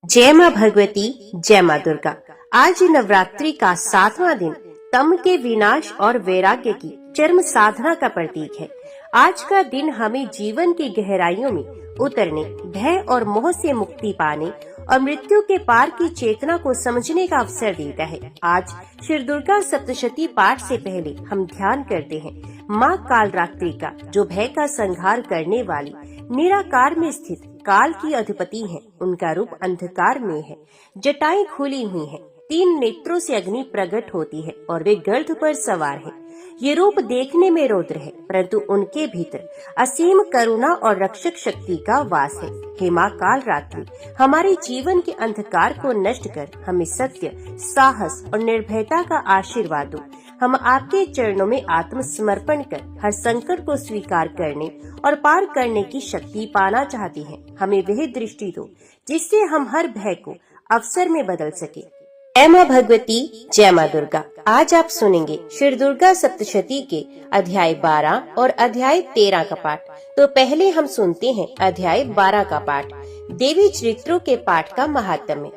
जय माँ भगवती, जय माँ दुर्गा। आज नवरात्रि का 7वां दिन तम के विनाश और वैराग्य की चरम साधना का प्रतीक है। आज का दिन हमें जीवन की गहराइयों में उतरने, भय और मोह से मुक्ति पाने और मृत्यु के पार की चेतना को समझने का अवसर देता है। आज श्री दुर्गा सप्तशती पाठ से पहले हम ध्यान करते हैं माँ कालरात्रि का, जो भय का संहार करने वाली निराकार में स्थित काल की अधिपति हैं। उनका रूप अंधकार में है, जटाएं खुली हुई हैं, 3 नेत्रों से अग्नि प्रकट होती है और वे गरुड़ पर सवार है। ये रूप देखने में रौद्र है, परंतु उनके भीतर असीम करुणा और रक्षक शक्ति का वास है। हे माँ कालरात्रि, हमारे जीवन के अंधकार को नष्ट कर हमें सत्य, साहस और निर्भयता का आशीर्वाद दो। हम आपके चरणों में आत्मसमर्पण कर हर संकट को स्वीकार करने और पार करने की शक्ति पाना चाहते हैं। हमें वह दृष्टि दो जिससे हम हर भय को अवसर में बदल सके। जय माँ भगवती, जय माँ दुर्गा। आज आप सुनेंगे श्री दुर्गा सप्तशती के अध्याय 12 और अध्याय 13 का पाठ। तो पहले हम सुनते हैं अध्याय 12 का पाठ। देवी चरित्रों के पाठ का महात्म्य।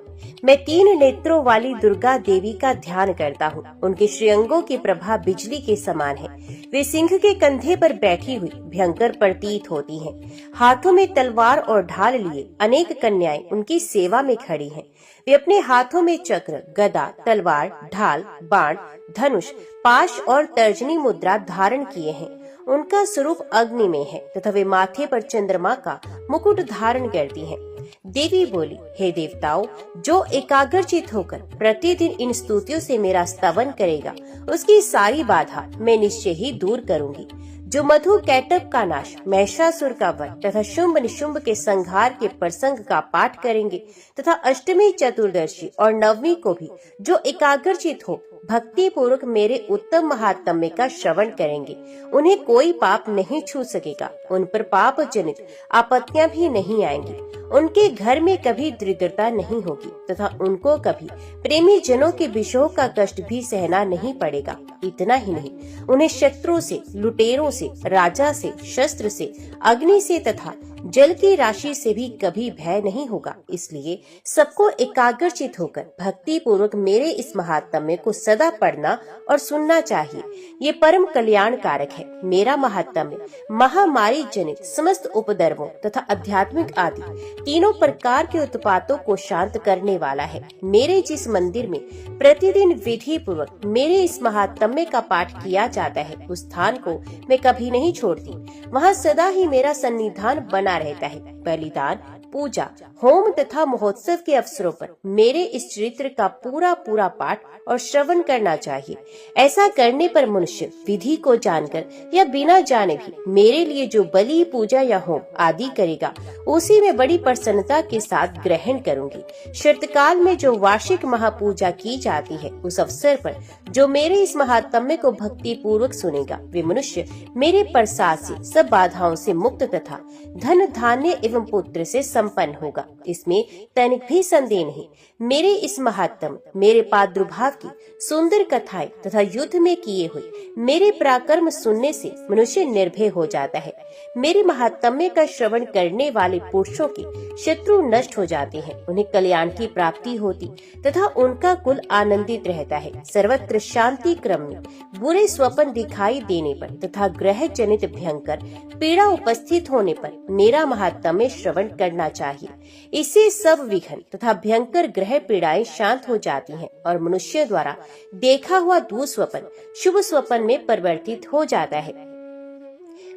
मैं 3 नेत्रों वाली दुर्गा देवी का ध्यान करता हूँ। उनके श्रीअंगों की प्रभा बिजली के समान है। वे सिंह के कंधे पर बैठी हुई भयंकर प्रतीत होती हैं। हाथों में तलवार और ढाल लिए अनेक कन्याएं उनकी सेवा में खड़ी हैं। वे अपने हाथों में चक्र, गदा, तलवार, ढाल, बाण, धनुष, पाश और तर्जनी मुद्रा धारण किए हैं। उनका स्वरूप अग्नि में है तथा वे माथे पर चंद्रमा का मुकुट धारण करती हैं। देवी बोली, हे देवताओं, जो एकाग्रचित होकर प्रतिदिन इन स्तुतियों से मेरा स्तवन करेगा, उसकी सारी बाधा मैं निश्चय ही दूर करूंगी। जो मधु कैटभ का नाश, महिषासुर का वध तथा शुंभ निशुंभ के संहार के प्रसंग का पाठ करेंगे तथा अष्टमी, चतुर्दशी और नवमी को भी जो एकाग्रचित हो भक्ति पूर्वक मेरे उत्तम महात्म्य का श्रवण करेंगे, उन्हें कोई पाप नहीं छू सकेगा। उन पर पाप जनित आपत्तियां भी नहीं आएंगी। उनके घर में कभी दरिद्रता नहीं होगी तथा उनको कभी प्रेमी जनों के विषयों का कष्ट भी सहना नहीं पड़ेगा। इतना ही नहीं, उन्हें शत्रुओं से, लुटेरों से, राजा से, शस्त्र से, अग्नि से तथा जल की राशि से भी कभी भय नहीं होगा। इसलिए सबको एकाग्रचित होकर भक्ति पूर्वक मेरे इस महात्म्य को सदा पढ़ना और सुनना चाहिए। ये परम कल्याण कारक है। मेरा महात्म्य महामारी जनित समस्त उपद्रवों तथा आध्यात्मिक आदि तीनों प्रकार के उत्पातों को शांत करने वाला है। मेरे जिस मंदिर में प्रतिदिन विधि पूर्वक मेरे इस महात्म्य का पाठ किया जाता है, उस स्थान को मैं कभी नहीं छोड़ती। वहाँ सदा ही मेरा सन्निधान बना रहता है। बलिदान, पूजा, होम तथा महोत्सव के अवसरों पर मेरे इस चरित्र का पूरा पाठ और श्रवण करना चाहिए। ऐसा करने पर मनुष्य विधि को जानकर या बिना जाने भी मेरे लिए जो बलि, पूजा या होम आदि करेगा, उसी में बड़ी प्रसन्नता के साथ ग्रहण करूंगी। शरतकाल में जो वार्षिक महापूजा की जाती है, उस अवसर पर जो मेरे इस महात्म्य को भक्ति पूर्वक सुनेगा, वे मनुष्य मेरे प्रसाद से सब बाधाओं से मुक्त तथा धन, धान्य एवं पुत्र से संपन्न होगा। इसमें तनिक भी संदेह नहीं। मेरे इस महात्म्य, मेरे प्रादुर्भाव की सुंदर कथाएं तथा युद्ध में किए हुए मेरे पराक्रम सुनने से मनुष्य निर्भय हो जाता है। मेरे महात्म्य का श्रवण करने वाले पुरुषों के शत्रु नष्ट हो जाते हैं, उन्हें कल्याण की प्राप्ति होती तथा उनका कुल आनंदित रहता है। सर्वत्र शांति क्रम में बुरे स्वप्न दिखाई देने पर तथा ग्रह जनित भयंकर पीड़ा उपस्थित होने पर मेरा महात्म्य श्रवण करना चाहिए। इससे सब विघ्न तथा भयंकर ग्रह पीड़ाएं शांत हो जाती हैं और मनुष्य द्वारा देखा हुआ दुःस्वप्न शुभ स्वप्न में परिवर्तित हो जाता है।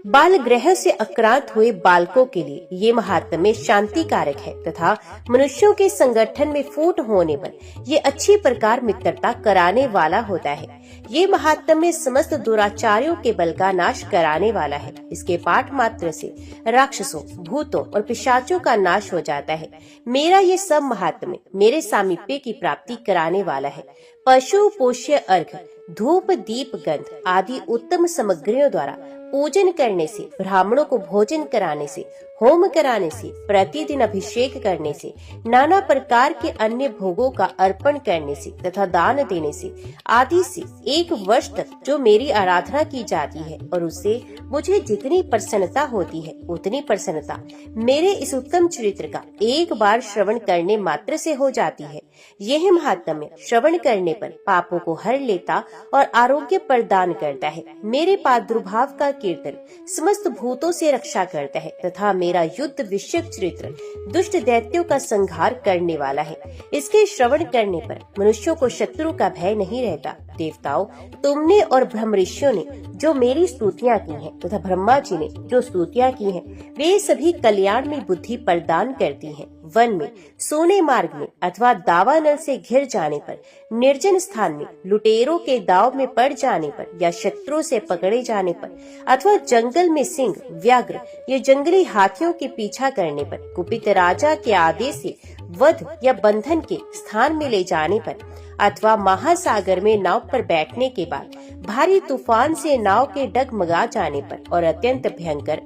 बाल ग्रह से आक्रांत हुए बालकों के लिए ये महात्म्य शांति कारक है तथा मनुष्यों के संगठन में फूट होने पर ये अच्छी प्रकार मित्रता कराने वाला होता है। ये महात्म्य समस्त दुराचारियों के बल का नाश कराने वाला है। इसके पाठ मात्र से राक्षसों, भूतों और पिशाचों का नाश हो जाता है। मेरा ये सब महात्म्य मेरे सामीप्य की प्राप्ति कराने वाला है। पशु पोष्य अर्घ, धूप, दीप, गंध आदि उत्तम सामग्रियों द्वारा पूजन करने से, ब्राह्मणों को भोजन कराने से, होम कराने से, प्रतिदिन अभिषेक करने से, नाना प्रकार के अन्य भोगों का अर्पण करने से तथा दान देने से आदि से 1 वर्ष तक जो मेरी आराधना की जाती है और उससे मुझे जितनी प्रसन्नता होती है उतनी प्रसन्नता मेरे इस उत्तम चरित्र का एक बार श्रवण करने मात्र से हो जाती है। यह महात्म्य श्रवण करने पर पापों को हर लेता और आरोग्य प्रदान करता है। मेरे प्रादुर्भाव का कीर्तन समस्त भूतों से रक्षा करता है तथा मेरा युद्ध विषयक चरित्र दुष्ट दैत्यों का संहार करने वाला है। इसके श्रवण करने पर मनुष्यों को शत्रु का भय नहीं रहता। देवताओं, तुमने और ब्रह्म ऋषियों ने जो मेरी स्तुतियाँ की हैं तथा ब्रह्मा जी ने जो स्तुतियाँ की हैं, वे सभी कल्याण में बुद्धि प्रदान करती हैं। वन में, सोने मार्ग में अथवा दावानल से घिर जाने पर, निर्जन स्थान में, लुटेरों के दाव में पड़ जाने पर या शत्रुओं से पकड़े जाने पर अथवा जंगल में सिंह, व्याघ्र या जंगली हाथियों के पीछा करने पर, कुपित राजा के आदेश से वध या बंधन के स्थान में ले जाने पर अथवा महासागर में नाव पर बैठने के बाद भारी तूफान से नाव के डगमगा जाने पर और अत्यंत भयंकर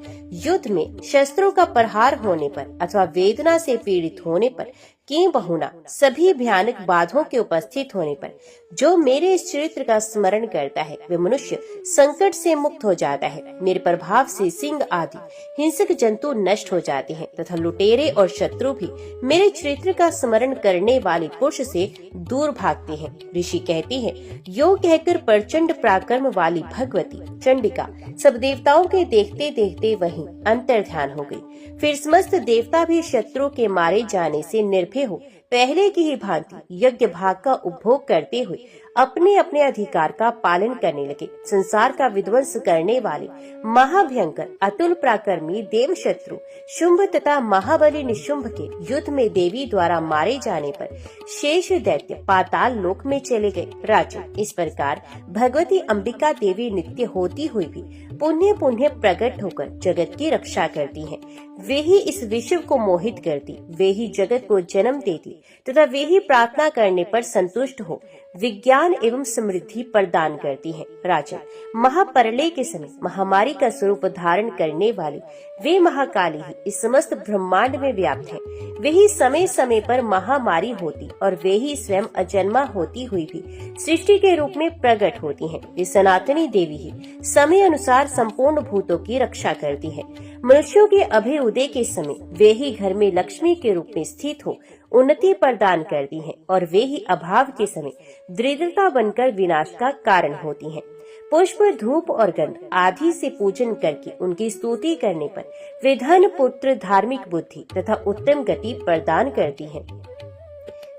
युद्ध में शस्त्रों का प्रहार होने पर अथवा वेदना से पीड़ित होने पर की बहुना सभी भयानक बाधों के उपस्थित होने पर जो मेरे इस चरित्र का स्मरण करता है वे मनुष्य संकट से मुक्त हो जाता है। मेरे प्रभाव से सिंह आदि हिंसक जंतु नष्ट हो जाते हैं तथा लुटेरे और शत्रु भी मेरे चरित्र का स्मरण करने वाले पुरुष से दूर भागते हैं। ऋषि कहते हैं, यो कहकर प्रचंड पराक्रम वाली भगवती चंडिका सब देवताओं के देखते देखते वहीं अंतर ध्यान हो गई। फिर समस्त देवता भी शत्रु के मारे जाने से निर्भय हो पहले की ही भांति यज्ञ भाग का उपभोग करते हुए अपने अपने अधिकार का पालन करने लगे। संसार का विध्वंस करने वाले महाभयंकर अतुल पराक्रमी देव शत्रु शुंभ तथा महाबली निशुंभ के युद्ध में देवी द्वारा मारे जाने पर शेष दैत्य पाताल लोक में चले गए। राजन, इस प्रकार भगवती अंबिका देवी नित्य होती हुई भी पुण्य पुण्य प्रकट होकर जगत की रक्षा करती हैं। वे ही इस विश्व को मोहित करती, वे ही जगत को जन्म देती तथा वे ही प्रार्थना करने पर संतुष्ट हो विज्ञान एवं समृद्धि प्रदान करती हैं। राजन, महाप्रलय के समय महामारी का स्वरूप धारण करने वाली वे महाकाली ही इस समस्त ब्रह्मांड में व्याप्त है। वे ही समय समय पर महामारी होती और वे ही स्वयं अजन्मा होती हुई भी सृष्टि के रूप में प्रकट होती हैं। वे सनातनी देवी ही समय अनुसार संपूर्ण भूतों की रक्षा करती है। मनुष्यों के अभ्युदय के समय वे ही घर में लक्ष्मी के रूप में स्थित हो उन्नति प्रदान करती हैं और वे ही अभाव के समय दरिद्रता बनकर विनाश का कारण होती हैं। पुष्प, धूप और गंध आदि से पूजन करके उनकी स्तुति करने पर वे धन, पुत्र, धार्मिक बुद्धि तथा उत्तम गति प्रदान करती हैं।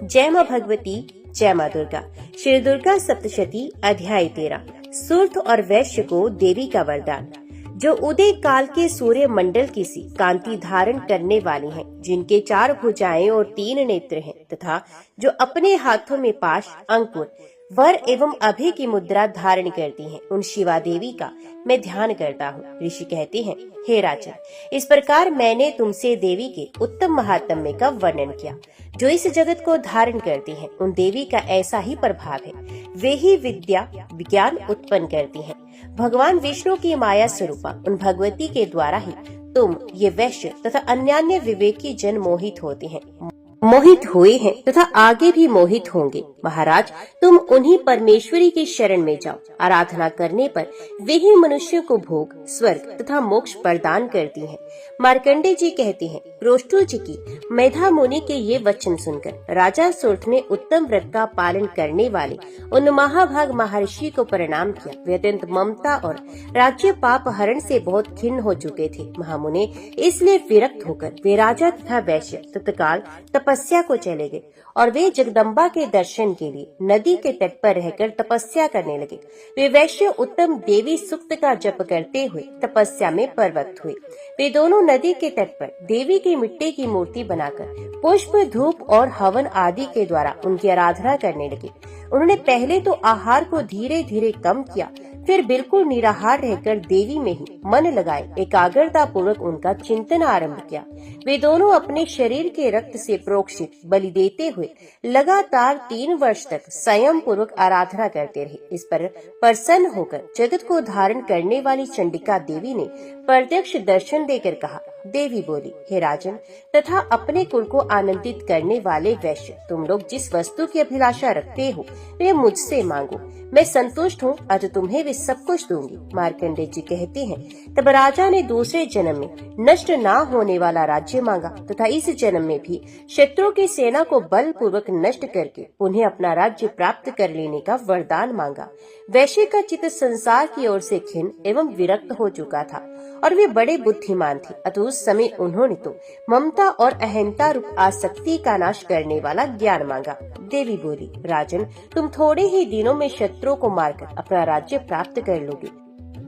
जय मां भगवती, जय मां दुर्गा। श्री दुर्गा सप्तशती अध्याय 13। सूर्य और वैश्य को देवी का वरदान। जो उदय काल के सूर्य मंडल की सी कांति धारण करने वाली हैं, जिनके 4 भुजाएं और 3 नेत्र हैं तथा जो अपने हाथों में पाश, अंकुर, वर एवं अभय की मुद्रा धारण करती हैं, उन शिवा देवी का मैं ध्यान करता हूँ। ऋषि कहते हैं, हे राजन, इस प्रकार मैंने तुमसे देवी के उत्तम महात्म्य का वर्णन किया। जो इस जगत को धारण करती हैं, उन देवी का ऐसा ही प्रभाव है। वे ही विद्या विज्ञान उत्पन्न करती हैं। भगवान विष्णु की माया स्वरूपा उन भगवती के द्वारा ही तुम ये वैश्य तथा अन्यान्य विवेकी जन मोहित होते हैं, मोहित हुए हैं तथा आगे भी मोहित होंगे। महाराज, तुम उन्हीं परमेश्वरी की शरण में जाओ। आराधना करने पर वे ही मनुष्य को भोग, स्वर्ग तथा मोक्ष प्रदान करती हैं। मार्कंडे जी कहते हैं, रोष्टु जी की मेधा मुनि के ये वचन सुनकर राजा सूर्य ने उत्तम व्रत का पालन करने वाले उन महाभाग महर्षि को प्रणाम किया। वे अत्यंत ममता और राज्य पाप हरण से बहुत खिन्न हो चुके थे। महामुने इसलिए विरक्त होकर वे राजा तथा वैश्य तत्काल तपस्या को चले गए और वे जगदम्बा के दर्शन के लिए नदी के तट पर रहकर तपस्या करने लगे। वे वैश्य उत्तम देवी सूक्त का जप करते हुए तपस्या में प्रवृत्त हुए। वे दोनों नदी के तट पर देवी की मिट्टी की मूर्ति बनाकर पुष्प, धूप और हवन आदि के द्वारा उनकी आराधना करने लगे। उन्होंने पहले तो आहार को धीरे धीरे कम किया, फिर बिल्कुल निराहार रहकर देवी में ही मन लगाए एकाग्रता पूर्वक उनका चिंतन आरंभ किया। वे दोनों अपने शरीर के रक्त से प्रोक्षित बलि देते हुए लगातार 3 वर्ष तक संयम पूर्वक आराधना करते रहे। इस पर प्रसन्न होकर जगत को धारण करने वाली चंडिका देवी ने प्रत्यक्ष दर्शन देकर कहा। देवी बोली, हे राजन तथा अपने कुल को आनंदित करने वाले वैश्य, तुम लोग जिस वस्तु की अभिलाषा रखते हो वे मुझसे मांगो, मैं संतुष्ट हूँ, अतः तुम्हें वे सब कुछ दूंगी। मार्कंडेय जी कहते हैं, तब राजा ने दूसरे जन्म में नष्ट ना होने वाला राज्य मांगा तथा इस जन्म में भी शत्रु की सेना को बल पूर्वक नष्ट करके उन्हें अपना राज्य प्राप्त कर लेने का वरदान मांगा। वैश्य का चित्त संसार की ओर से खिन्न एवं विरक्त हो चुका था और वे बड़े बुद्धिमान थे, अतः उस समय उन्होंने तो ममता और अहंता रूप आसक्ति का नाश करने वाला ज्ञान मांगा। देवी बोली, राजन तुम थोड़े ही दिनों में शत्रुओं को मारकर अपना राज्य प्राप्त कर लोगे।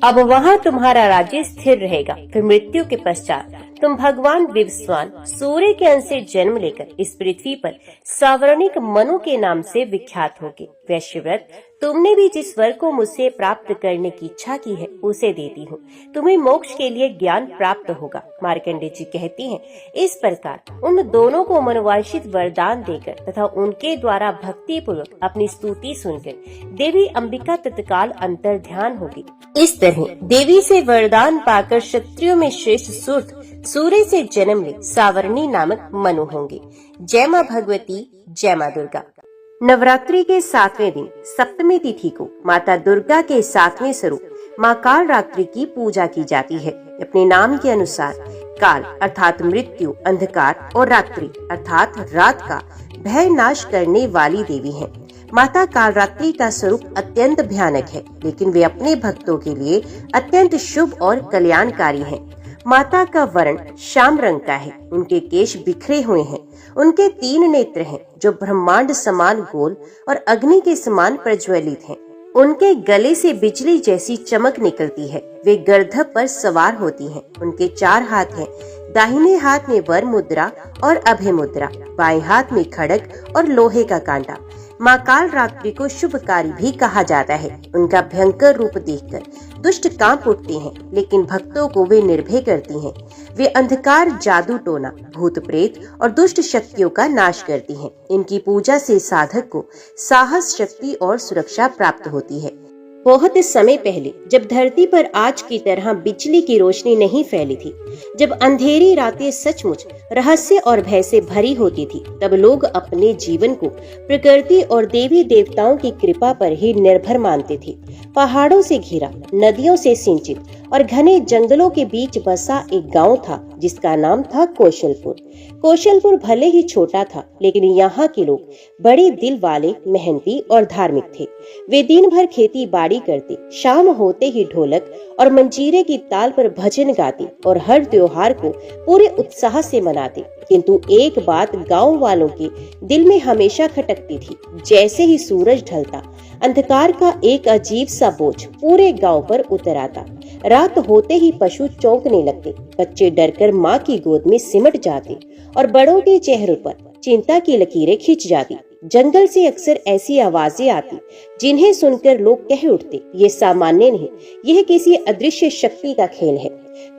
अब वहाँ तुम्हारा राज्य स्थिर रहेगा। फिर मृत्यु के पश्चात तुम भगवान विवस्वान सूर्य के अंश से जन्म लेकर इस पृथ्वी पर सावर्णिक मनु के नाम से विख्यात होगे। वैश्यव्रत, तुमने भी जिस वर को मुझसे प्राप्त करने की इच्छा की है उसे देती हूँ, तुम्हें मोक्ष के लिए ज्ञान प्राप्त होगा। मार्कंडेय जी कहती हैं, इस प्रकार उन दोनों को मनोवांछित वरदान देकर तथा उनके द्वारा भक्ति पूर्वक अपनी स्तुति सुनकर देवी अंबिका तत्काल अंतर ध्यान होगी। इस तरह देवी से वरदान पाकर क्षत्रियों में श्रेष्ठ सूर्य सूर्य से जन्म ले सावर्णी नामक मनु होंगे। जय माँ भगवती, जय माँ दुर्गा। नवरात्रि के 7वें दिन सप्तमी तिथि को माता दुर्गा के 7वें स्वरूप माँ कालरात्रि की पूजा की जाती है। अपने नाम के अनुसार काल अर्थात मृत्यु, अंधकार और रात्रि अर्थात रात का भय नाश करने वाली देवी है। माता कालरात्रि का स्वरूप अत्यंत भयानक है, लेकिन वे अपने भक्तों के लिए अत्यंत शुभ और कल्याणकारी है। माता का वर्ण श्याम रंग का है, उनके केश बिखरे हुए हैं, उनके 3 नेत्र हैं जो ब्रह्मांड समान गोल और अग्नि के समान प्रज्वलित हैं। उनके गले से बिजली जैसी चमक निकलती है। वे गर्दभ पर सवार होती हैं। उनके 4 हाथ हैं, दाहिने हाथ में वर मुद्रा और अभय मुद्रा, बाएं हाथ में खड्ग और लोहे का कांटा। माँ कालरात्रि को शुभकारी भी कहा जाता है। उनका भयंकर रूप देखकर दुष्ट कांप उठते हैं, लेकिन भक्तों को वे निर्भय करती हैं। वे अंधकार, जादू टोना, भूत प्रेत और दुष्ट शक्तियों का नाश करती हैं। इनकी पूजा से साधक को साहस, शक्ति और सुरक्षा प्राप्त होती है। बहुत समय पहले जब धरती पर आज की तरह बिजली की रोशनी नहीं फैली थी, जब अंधेरी रातें सचमुच रहस्य और भय से भरी होती थी, तब लोग अपने जीवन को प्रकृति और देवी देवताओं की कृपा पर ही निर्भर मानते थे। पहाड़ों से घिरा, नदियों से सिंचित और घने जंगलों के बीच बसा एक गांव था जिसका नाम था कौशलपुर। कौशलपुर भले ही छोटा था, लेकिन यहाँ के लोग बड़े दिल वाले, मेहनती और धार्मिक थे। वे दिन भर खेती बाड़ी करते, शाम होते ही ढोलक और मंजीरे की ताल पर भजन गाते और हर त्योहार को पूरे उत्साह से मनाते। किंतु एक बात गांव वालों के दिल में हमेशा खटकती थी। जैसे ही सूरज ढलता, अंधकार का एक अजीब सा बोझ पूरे गांव पर उतर आता। रात होते ही पशु चौंकने लगते, बच्चे डरकर माँ की गोद में सिमट जाते और बड़ों के चेहरों पर चिंता की लकीरें खिंच जाती। जंगल से अक्सर ऐसी आवाजें आती जिन्हें सुनकर लोग कह उठते, ये सामान्य नहीं, यह किसी अदृश्य शक्ति का खेल है।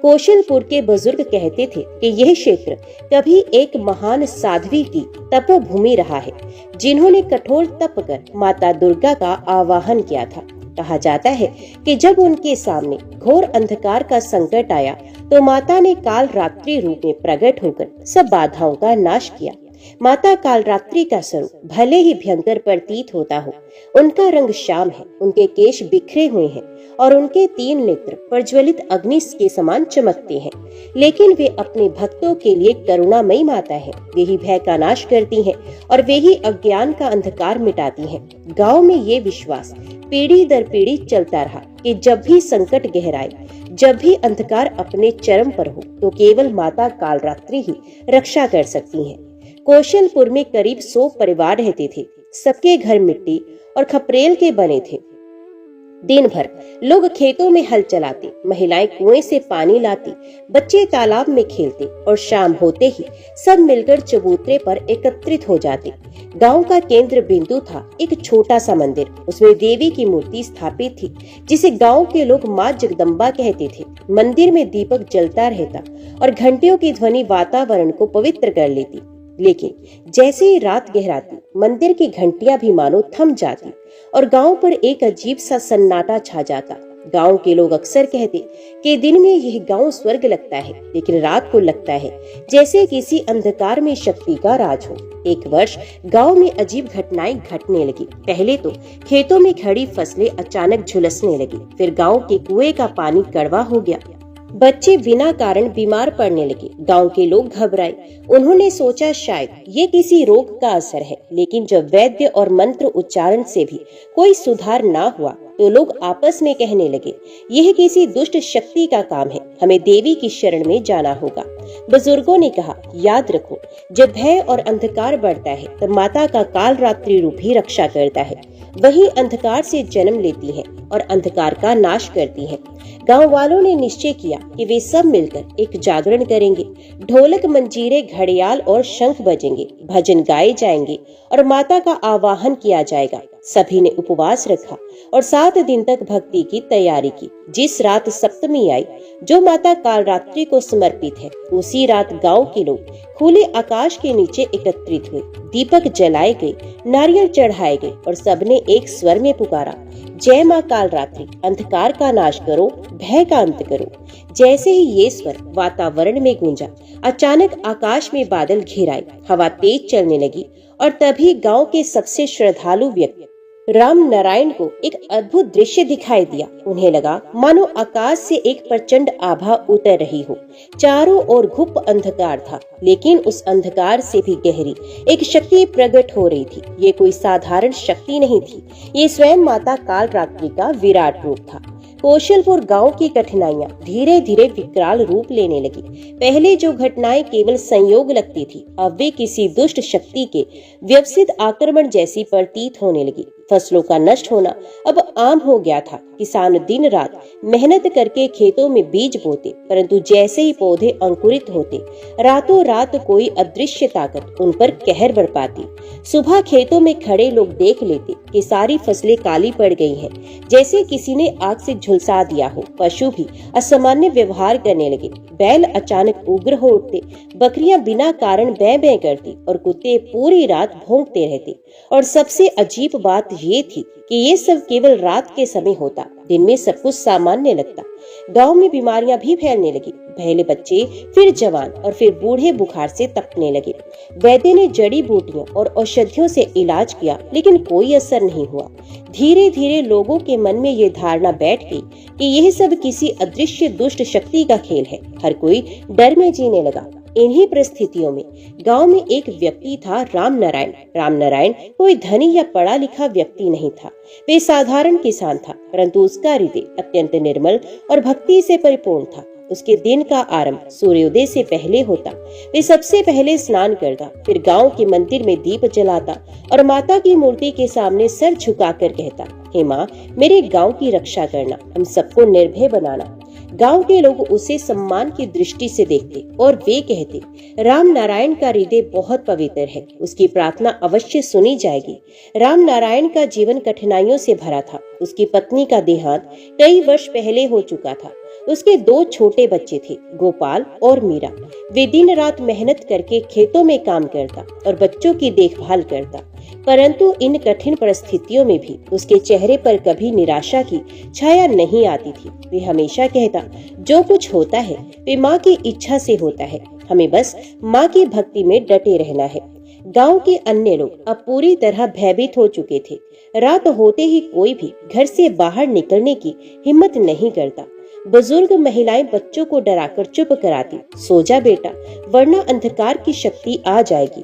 कौशलपुर के बुजुर्ग कहते थे कि यह क्षेत्र कभी एक महान साध्वी की तपोभूमि रहा है, जिन्होंने कठोर तप कर माता दुर्गा का आवाहन किया था। कहा जाता है कि जब उनके सामने घोर अंधकार का संकट आया, तो माता ने कालरात्रि रूप में प्रकट होकर सब बाधाओं का नाश किया। माता कालरात्रि का स्वरूप भले ही भयंकर प्रतीत होता हो, उनका रंग श्याम है, उनके केश बिखरे हुए हैं और उनके 3 नेत्र प्रज्वलित अग्नि के समान चमकते हैं। लेकिन वे अपने भक्तों के लिए करुणामयी माता है। वे ही भय का नाश करती हैं और वे ही अज्ञान का अंधकार मिटाती हैं। गांव में ये विश्वास पीढ़ी दर पीढ़ी चलता रहा कि जब भी संकट गहराए, जब भी अंधकार अपने चरम पर हो, तो केवल माता कालरात्रि ही रक्षा कर सकती हैं। कौशलपुर में करीब 100 परिवार रहते थे। सबके घर मिट्टी और खपरेल के बने थे। दिन भर लोग खेतों में हल चलाते, महिलाएं कुएं से पानी लाती, बच्चे तालाब में खेलते और शाम होते ही सब मिलकर चबूतरे पर एकत्रित हो जाते। गांव का केंद्र बिंदु था एक छोटा सा मंदिर। उसमें देवी की मूर्ति स्थापित थी, जिसे गांव के लोग माँ जगदम्बा कहते थे। मंदिर में दीपक जलता रहता और घंटियों की ध्वनि वातावरण को पवित्र कर लेती। लेकिन जैसे ही रात गहराती, मंदिर की घंटियां भी मानो थम जाती और गांव पर एक अजीब सा सन्नाटा छा जाता। गांव के लोग अक्सर कहते कि दिन में यह गांव स्वर्ग लगता है, लेकिन रात को लगता है जैसे किसी अंधकार में शक्ति का राज हो। एक वर्ष गांव में अजीब घटनाएं घटने लगी। पहले तो खेतों में खड़ी फसलें अचानक झुलसने लगी, फिर गांव के कुएं का पानी कड़वा हो गया। बच्चे बिना कारण बीमार पड़ने लगे। गांव के लोग घबराए। उन्होंने सोचा शायद ये किसी रोग का असर है, लेकिन जब वैद्य और मंत्र उच्चारण से भी कोई सुधार ना हुआ तो लोग आपस में कहने लगे, यह किसी दुष्ट शक्ति का काम है, हमें देवी की शरण में जाना होगा। बुजुर्गों ने कहा, याद रखो, जब भय और अंधकार बढ़ता है तब माता का काल रात्रि रूप ही रक्षा करता है। वही अंधकार से जन्म लेती है और अंधकार का नाश करती है। गांव वालों ने निश्चय किया कि वे सब मिलकर एक जागरण करेंगे। ढोलक, मंजीरे, घड़ियाल और शंख बजेंगे, भजन गाए जाएंगे और माता का आवाहन किया जाएगा। सभी ने उपवास रखा और 7 दिन तक भक्ति की तैयारी की। जिस रात सप्तमी आई, जो माता कालरात्रि को समर्पित है, उसी रात गांव के लोग खुले आकाश के नीचे एकत्रित हुए। दीपक जलाए गए, नारियल चढ़ाए गए और सबने एक स्वर में पुकारा, जय माँ कालरात्रि, अंधकार का नाश करो, भय का अंत करो। जैसे ही ये स्वर वातावरण में गूंजा, अचानक आकाश में बादल घिर आए, हवा तेज चलने लगी और तभी गांव के सबसे श्रद्धालु व्यक्ति राम नारायण को एक अद्भुत दृश्य दिखाई दिया। उन्हें लगा मानो आकाश से एक प्रचंड आभा उतर रही हो। चारों ओर घुप अंधकार था, लेकिन उस अंधकार से भी गहरी एक शक्ति प्रकट हो रही थी। ये कोई साधारण शक्ति नहीं थी, ये स्वयं माता कालरात्रि का विराट रूप था। कौशलपुर गांव की कठिनाइयां धीरे धीरे विकराल रूप लेने लगी। पहले जो घटनाएं केवल संयोग लगती थी, अब वे किसी दुष्ट शक्ति के व्यवस्थित आक्रमण जैसी प्रतीत होने लगी। फसलों का नष्ट होना अब आम हो गया था। किसान दिन रात मेहनत करके खेतों में बीज बोते, परंतु जैसे ही पौधे अंकुरित होते, रातों रात कोई अदृश्य ताकत उन पर कहर बरपाती। सुबह खेतों में खड़े लोग देख लेते कि सारी फसलें काली पड़ गई हैं, जैसे किसी ने आग से झुलसा दिया हो। पशु भी असामान्य व्यवहार करने लगे। बैल अचानक उग्र हो उठते, बकरियां बिना कारण बै बै करती और कुत्ते पूरी रात भौंकते रहते। और सबसे अजीब बात ये थी कि ये सब केवल रात के समय होता, दिन में सब कुछ सामान्य लगता। गांव में बीमारियां भी फैलने लगी। पहले बच्चे, फिर जवान और फिर बूढ़े बुखार से तपने लगे। वैद्य ने जड़ी बूटियों और औषधियों से इलाज किया, लेकिन कोई असर नहीं हुआ। धीरे धीरे लोगों के मन में ये धारणा बैठ गई कि यह सब किसी अदृश्य दुष्ट शक्ति का खेल है। हर कोई डर में जीने लगा। इन्हीं परिस्थितियों में गांव में एक व्यक्ति था, राम नारायण। राम नारायण कोई धनी या पढ़ा लिखा व्यक्ति नहीं था। वे साधारण किसान था, परंतु उसका हृदय अत्यंत निर्मल और भक्ति से परिपूर्ण था। उसके दिन का आरंभ सूर्योदय से पहले होता। वे सबसे पहले स्नान करता, फिर गांव के मंदिर में दीप जलाता और माता की मूर्ति के सामने सर झुकाकर कहता, हे माँ, मेरे गांव की रक्षा करना, हम सबको निर्भय बनाना। गांव के लोग उसे सम्मान की दृष्टि से देखते और वे कहते, राम नारायण का हृदय बहुत पवित्र है, उसकी प्रार्थना अवश्य सुनी जाएगी। राम नारायण का जीवन कठिनाइयों से भरा था। उसकी पत्नी का देहांत कई वर्ष पहले हो चुका था। उसके 2 छोटे बच्चे थे, गोपाल और मीरा। वे दिन रात मेहनत करके खेतों में काम करता और बच्चों की देखभाल करता, परंतु इन कठिन परिस्थितियों में भी उसके चेहरे पर कभी निराशा की छाया नहीं आती थी। वे हमेशा कहता, जो कुछ होता है वे माँ की इच्छा से होता है, हमें बस माँ की भक्ति में डटे रहना है। गांव के अन्य लोग अब पूरी तरह भयभीत हो चुके थे। रात होते ही कोई भी घर से बाहर निकलने की हिम्मत नहीं करता। बुजुर्ग महिलाएं बच्चों को डराकर चुप कराती, सो जा बेटा, वरना अंधकार की शक्ति आ जाएगी।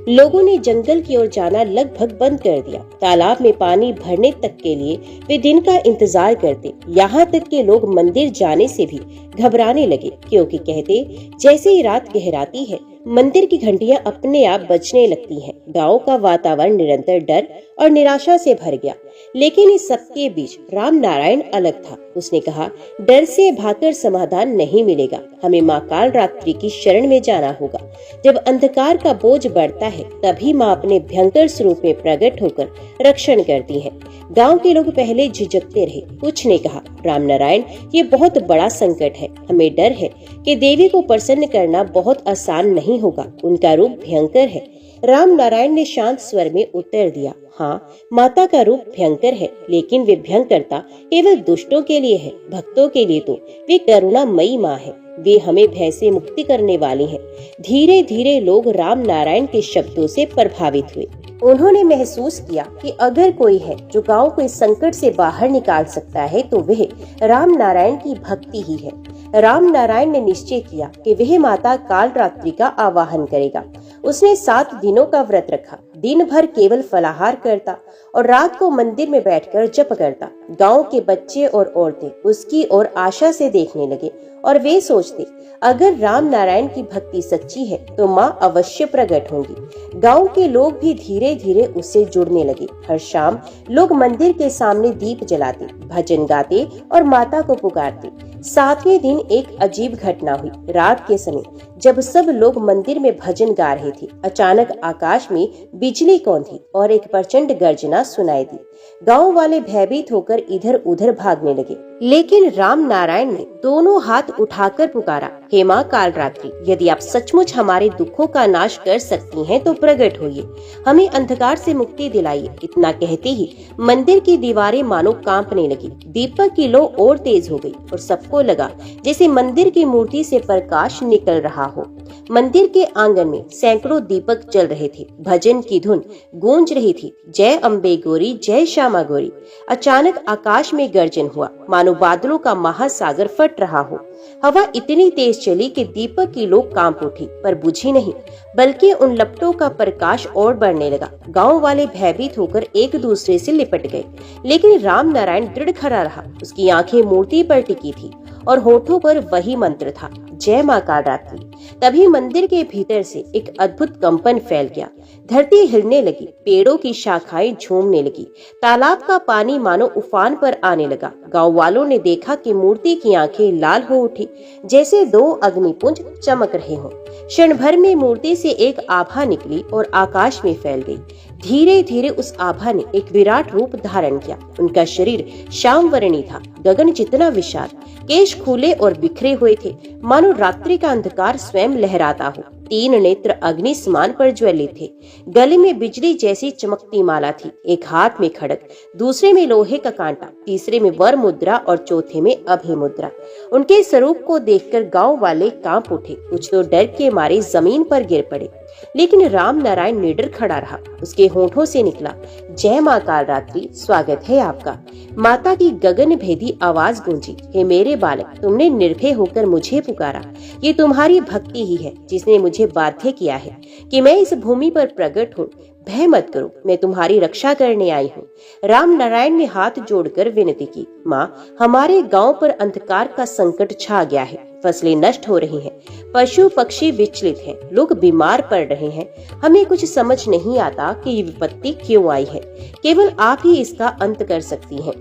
लोगों ने जंगल की ओर जाना लगभग बंद कर दिया। तालाब में पानी भरने तक के लिए वे दिन का इंतजार करते। यहाँ तक कि लोग मंदिर जाने से भी घबराने लगे, क्योंकि कहते, जैसे ही रात गहराती है मंदिर की घंटियां अपने आप बजने लगती हैं। गांव का वातावरण निरंतर डर और निराशा से भर गया। लेकिन इस सबके बीच राम नारायण अलग था। उसने कहा, डर से भागकर समाधान नहीं मिलेगा, हमें माँ काल रात्रि की शरण में जाना होगा। जब अंधकार का बोझ बढ़ता है तभी माँ अपने भयंकर स्वरूप में प्रकट होकर रक्षण करती है। गांव के लोग पहले झिझकते रहे, कुछ ने कहा, राम नारायण ये बहुत बड़ा संकट है, हमें डर है कि देवी को प्रसन्न करना बहुत आसान नहीं होगा, उनका रूप भयंकर है। राम नारायण ने शांत स्वर में उत्तर दिया, हाँ, माता का रूप भयंकर है, लेकिन वे भयंकरता केवल दुष्टों के लिए है, भक्तों के लिए तो वे करुणामयी माँ है। वे हमें भय से मुक्ति करने वाली हैं। धीरे धीरे लोग राम नारायण के शब्दों से प्रभावित हुए। उन्होंने महसूस किया कि अगर कोई है जो गांव को इस संकट से बाहर निकाल सकता है तो वह राम नारायण की भक्ति ही है। राम नारायण ने निश्चय किया कि वह माता काल रात्रि का आवाहन करेगा। उसने 7 दिनों का व्रत रखा, दिन भर केवल फलाहार करता और रात को मंदिर में बैठकर जप करता। गांव के बच्चे और औरतें उसकी ओर आशा से देखने लगे और वे सोचते, अगर राम नारायण की भक्ति सच्ची है तो माँ अवश्य प्रकट होंगी। गांव के लोग भी धीरे धीरे उससे जुड़ने लगे। हर शाम लोग मंदिर के सामने दीप जलाते, भजन गाते और माता को पुकारते। 7वें दिन एक अजीब घटना हुई। रात के समय जब सब लोग मंदिर में भजन गा रहे थे, अचानक आकाश में बिजली कौंधी और एक प्रचंड गर्जना सुनाई दी। गांव वाले भयभीत होकर इधर उधर भागने लगे, लेकिन राम नारायण ने दोनों हाथ उठाकर पुकारा, हे माँ काल रात्रि, यदि आप सचमुच हमारे दुखों का नाश कर सकती हैं तो प्रकट होइए, हमें अंधकार से मुक्ति दिलाइए। इतना कहते ही मंदिर की दीवारें मानो कांपने लगी। दीपक की लो और तेज हो गई और सबको लगा जैसे मंदिर की मूर्ति से प्रकाश निकल रहा हो। मंदिर के आंगन में सैकड़ों दीपक जल रहे थे, भजन की धुन गूंज रही थी, जय अम्बे गौरी, जय श्यामा गौरी। अचानक आकाश में गर्जन हुआ, मानो बादलों का महासागर फट रहा हो। हवा इतनी तेज चली कि दीपक की लो कांप उठी, पर बुझी नहीं, बल्कि उन लपटों का प्रकाश और बढ़ने लगा। गांव वाले भयभीत होकर एक दूसरे से लिपट गए, लेकिन राम नारायण दृढ़ खड़ा रहा। उसकी आंखें मूर्ति पर टिकी थी और होठों पर वही मंत्र था, जय माँ काल रात्रि। तभी मंदिर के भीतर से एक अद्भुत कंपन फैल गया। धरती हिलने लगी, पेड़ों की शाखाएं झूमने लगी, तालाब का पानी मानो उफान पर आने लगा। गांव वालों ने देखा कि मूर्ति की आंखें लाल हो उठी, जैसे 2 अग्निपुंज चमक रहे हों। क्षण भर में मूर्ति से एक आभा निकली और आकाश में फैल गई। धीरे धीरे उस आभा ने एक विराट रूप धारण किया। उनका शरीर श्यामवर्णी था, गगन जितना विशाल, केश खुले और बिखरे हुए थे, मानो रात्रि का अंधकार स्वयं लहराता हो। 3 नेत्र अग्नि समान पर ज्वलित थे। गले में बिजली जैसी चमकती माला थी। एक हाथ में खड़ग, दूसरे में लोहे का कांटा, तीसरे में वर मुद्रा और चौथे में अभय मुद्रा। उनके स्वरूप को देखकर गांव वाले कांप उठे, कुछ तो डर के मारे जमीन पर गिर पड़े, लेकिन राम नारायण निडर खड़ा रहा। उसके होठों से निकला, जय माँ काल रात्रि, स्वागत है आपका। माता की गगन भेदी आवाज गूंजी, हे मेरे बालक, तुमने निर्भय होकर मुझे पुकारा। ये तुम्हारी भक्ति ही है जिसने मुझे बाध्य किया है कि मैं इस भूमि पर प्रकट हूँ। भय मत करो, मैं तुम्हारी रक्षा करने आई हूँ। राम नारायण ने हाथ जोड़कर विनती की, माँ, हमारे गांव पर अंधकार का संकट छा गया है, फसलें नष्ट हो रही हैं, पशु पक्षी विचलित हैं, लोग बीमार पड़ रहे हैं। हमें कुछ समझ नहीं आता कि ये विपत्ति क्यों आई है। केवल आप ही इसका अंत कर सकती हैं।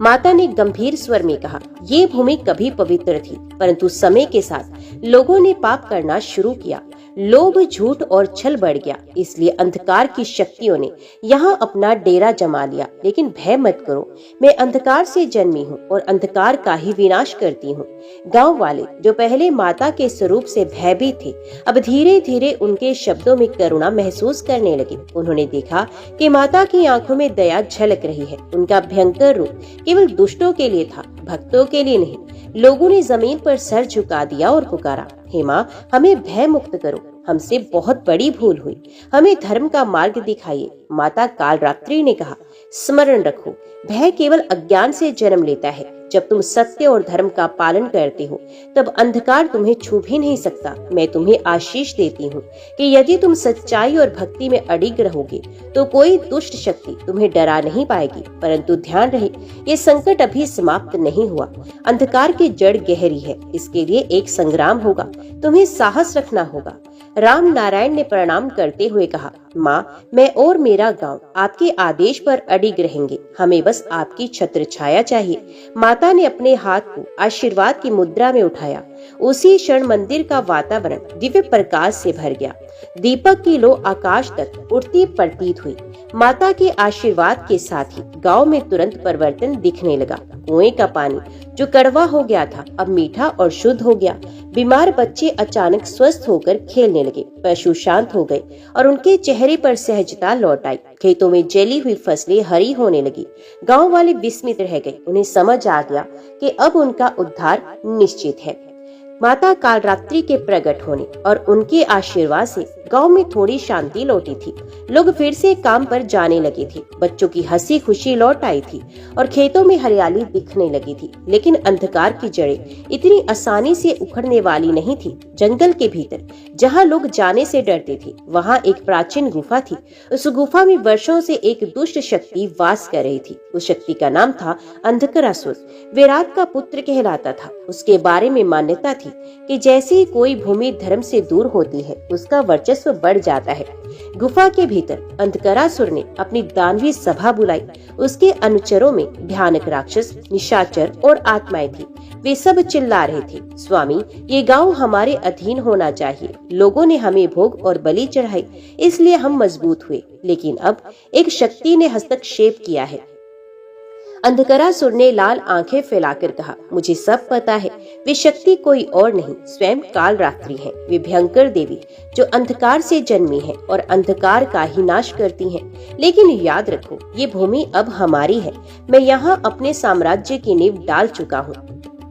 माता ने गंभीर स्वर में कहा, ये भूमि कभी पवित्र थी, परंतु समय के साथ लोगों ने पाप करना शुरू किया। लोभ, झूठ और छल बढ़ गया, इसलिए अंधकार की शक्तियों ने यहाँ अपना डेरा जमा लिया। लेकिन भय मत करो, मैं अंधकार से जन्मी हूँ और अंधकार का ही विनाश करती हूँ। गांव वाले जो पहले माता के स्वरूप से भयभीत थे, अब धीरे धीरे उनके शब्दों में करुणा महसूस करने लगे। उन्होंने देखा कि माता की आंखों में दया झलक रही है। उनका भयंकर रूप केवल दुष्टों के लिए था, भक्तों के लिए नहीं। लोगों ने जमीन पर सर झुका दिया और पुकारा, हे माँ, हमें भय मुक्त करो, हमसे बहुत बड़ी भूल हुई, हमें धर्म का मार्ग दिखाइए। माता काल रात्रि ने कहा, स्मरण रखो, भय केवल अज्ञान से जन्म लेता है। जब तुम सत्य और धर्म का पालन करते हो तब अंधकार तुम्हें छू भी नहीं सकता। मैं तुम्हें आशीष देती हूँ कि यदि तुम सच्चाई और भक्ति में अडिग रहोगे तो कोई दुष्ट शक्ति तुम्हें डरा नहीं पाएगी। परंतु ध्यान रहे, ये संकट अभी समाप्त नहीं हुआ। अंधकार की जड़ गहरी है, इसके लिए एक संग्राम होगा, तुम्हें साहस रखना होगा। राम नारायण ने प्रणाम करते हुए कहा, माँ, मैं और मेरा गांव आपके आदेश पर अडिग रहेंगे, हमें बस आपकी छत्र छाया चाहिए। माता ने अपने हाथ को आशीर्वाद की मुद्रा में उठाया। उसी क्षण मंदिर का वातावरण दिव्य प्रकाश से भर गया। दीपक की लो आकाश तक उड़ती प्रतीत हुई। माता के आशीर्वाद के साथ ही गांव में तुरंत परिवर्तन दिखने लगा। कुएं का पानी जो कड़वा हो गया था अब मीठा और शुद्ध हो गया। बीमार बच्चे अचानक स्वस्थ होकर खेलने लगे। पशु शांत हो गए और उनके चेहरे पर सहजता लौट आई। खेतों में जली हुई फसलें हरी होने लगी। गांव वाले विस्मित रह गए। उन्हें समझ आ गया कि अब उनका उद्धार निश्चित है। माता कालरात्रि के प्रकट होने और उनके आशीर्वाद से गांव में थोड़ी शांति लौटी थी। लोग फिर से काम पर जाने लगे थे। बच्चों की हंसी खुशी लौट आई थी और खेतों में हरियाली दिखने लगी थी। लेकिन अंधकार की जड़ें इतनी आसानी से उखड़ने वाली नहीं थी। जंगल के भीतर जहां लोग जाने से डरते थे, वहां एक प्राचीन गुफा थी। उस गुफा में वर्षों से एक दुष्ट शक्ति वास कर रही थी। उस शक्ति का नाम था अंधकरासुर। विराट का पुत्र कहलाता था। उसके बारे में मान्यता थी कि जैसे ही कोई भूमि धर्म से दूर होती है, उसका वर्चस्व बढ़ जाता है। गुफा के भीतर अंधकरासुर ने अपनी दानवी सभा बुलाई। उसके अनुचरों में भयानक राक्षस, निशाचर और आत्माएं थी। वे सब चिल्ला रहे थे, स्वामी, ये गांव हमारे अधीन होना चाहिए। लोगों ने हमें भोग और बलि चढ़ाई, इसलिए हम मजबूत हुए। लेकिन अब एक शक्ति ने हस्तक्षेप किया है। अंधकरासुर ने लाल आंखें फैलाकर कहा, मुझे सब पता है। वे शक्ति कोई और नहीं, स्वयं कालरात्रि है। वे भयंकर देवी जो अंधकार से जन्मी है और अंधकार का ही नाश करती हैं। लेकिन याद रखो, ये भूमि अब हमारी है। मैं यहाँ अपने साम्राज्य की नींव डाल चुका हूँ।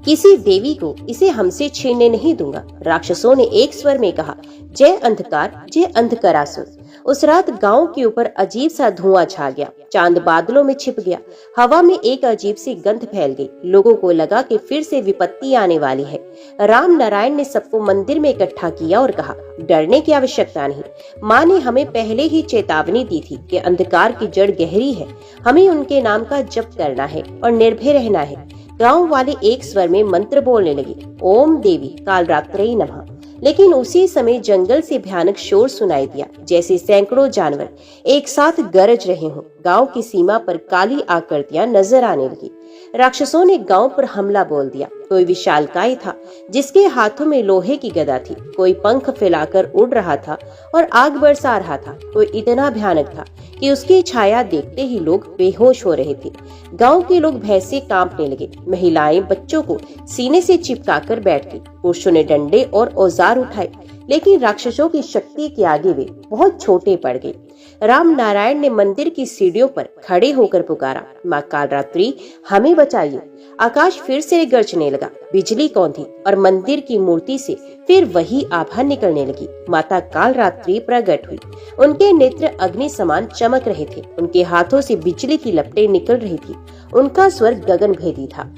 किसी देवी को इसे हमसे छीनने नहीं दूंगा। राक्षसों ने एक स्वर में कहा, जय अंधकार, जय अंधकरासुर। उस रात गांव के ऊपर अजीब सा धुआं छा गया। चांद बादलों में छिप गया। हवा में एक अजीब सी गंध फैल गई। लोगों को लगा कि फिर से विपत्ति आने वाली है। राम नारायण ने सबको मंदिर में इकट्ठा किया और कहा, डरने की आवश्यकता नहीं। माँ ने हमें पहले ही चेतावनी दी थी कि अंधकार की जड़ गहरी है। हमें उनके नाम का जप करना है और निर्भय रहना है। गांव वाले एक स्वर में मंत्र बोलने लगे, ओम देवी कालरात्रि नमः। लेकिन उसी समय जंगल से भयानक शोर सुनाई दिया, जैसे सैकड़ों जानवर एक साथ गरज रहे हों। गांव की सीमा पर काली आकृतियां नजर आने लगी। राक्षसों ने गांव पर हमला बोल दिया। कोई विशालकाय था जिसके हाथों में लोहे की गदा थी। कोई पंख फैलाकर उड़ रहा था और आग बरसा रहा था। कोई इतना भयानक था कि उसकी छाया देखते ही लोग बेहोश हो रहे थे। गांव के लोग भय से कांपने लगे। महिलाएं बच्चों को सीने से चिपकाकर बैठ गई। पुरुषों ने डंडे और औजार उठाए, लेकिन राक्षसों की शक्ति के आगे वे बहुत छोटे पड़ गए। राम नारायण ने मंदिर की सीढ़ियों पर खड़े होकर पुकारा, माँ कालरात्रि, हमें बचाइए। आकाश फिर से गरजने लगा। बिजली कौंधी और मंदिर की मूर्ति से फिर वही आभा निकलने लगी। माता कालरात्रि प्रकट हुई। उनके नेत्र अग्नि समान चमक रहे थे। उनके हाथों से बिजली की लपटें निकल रही थी। उनका स्वर गगनभेदी था।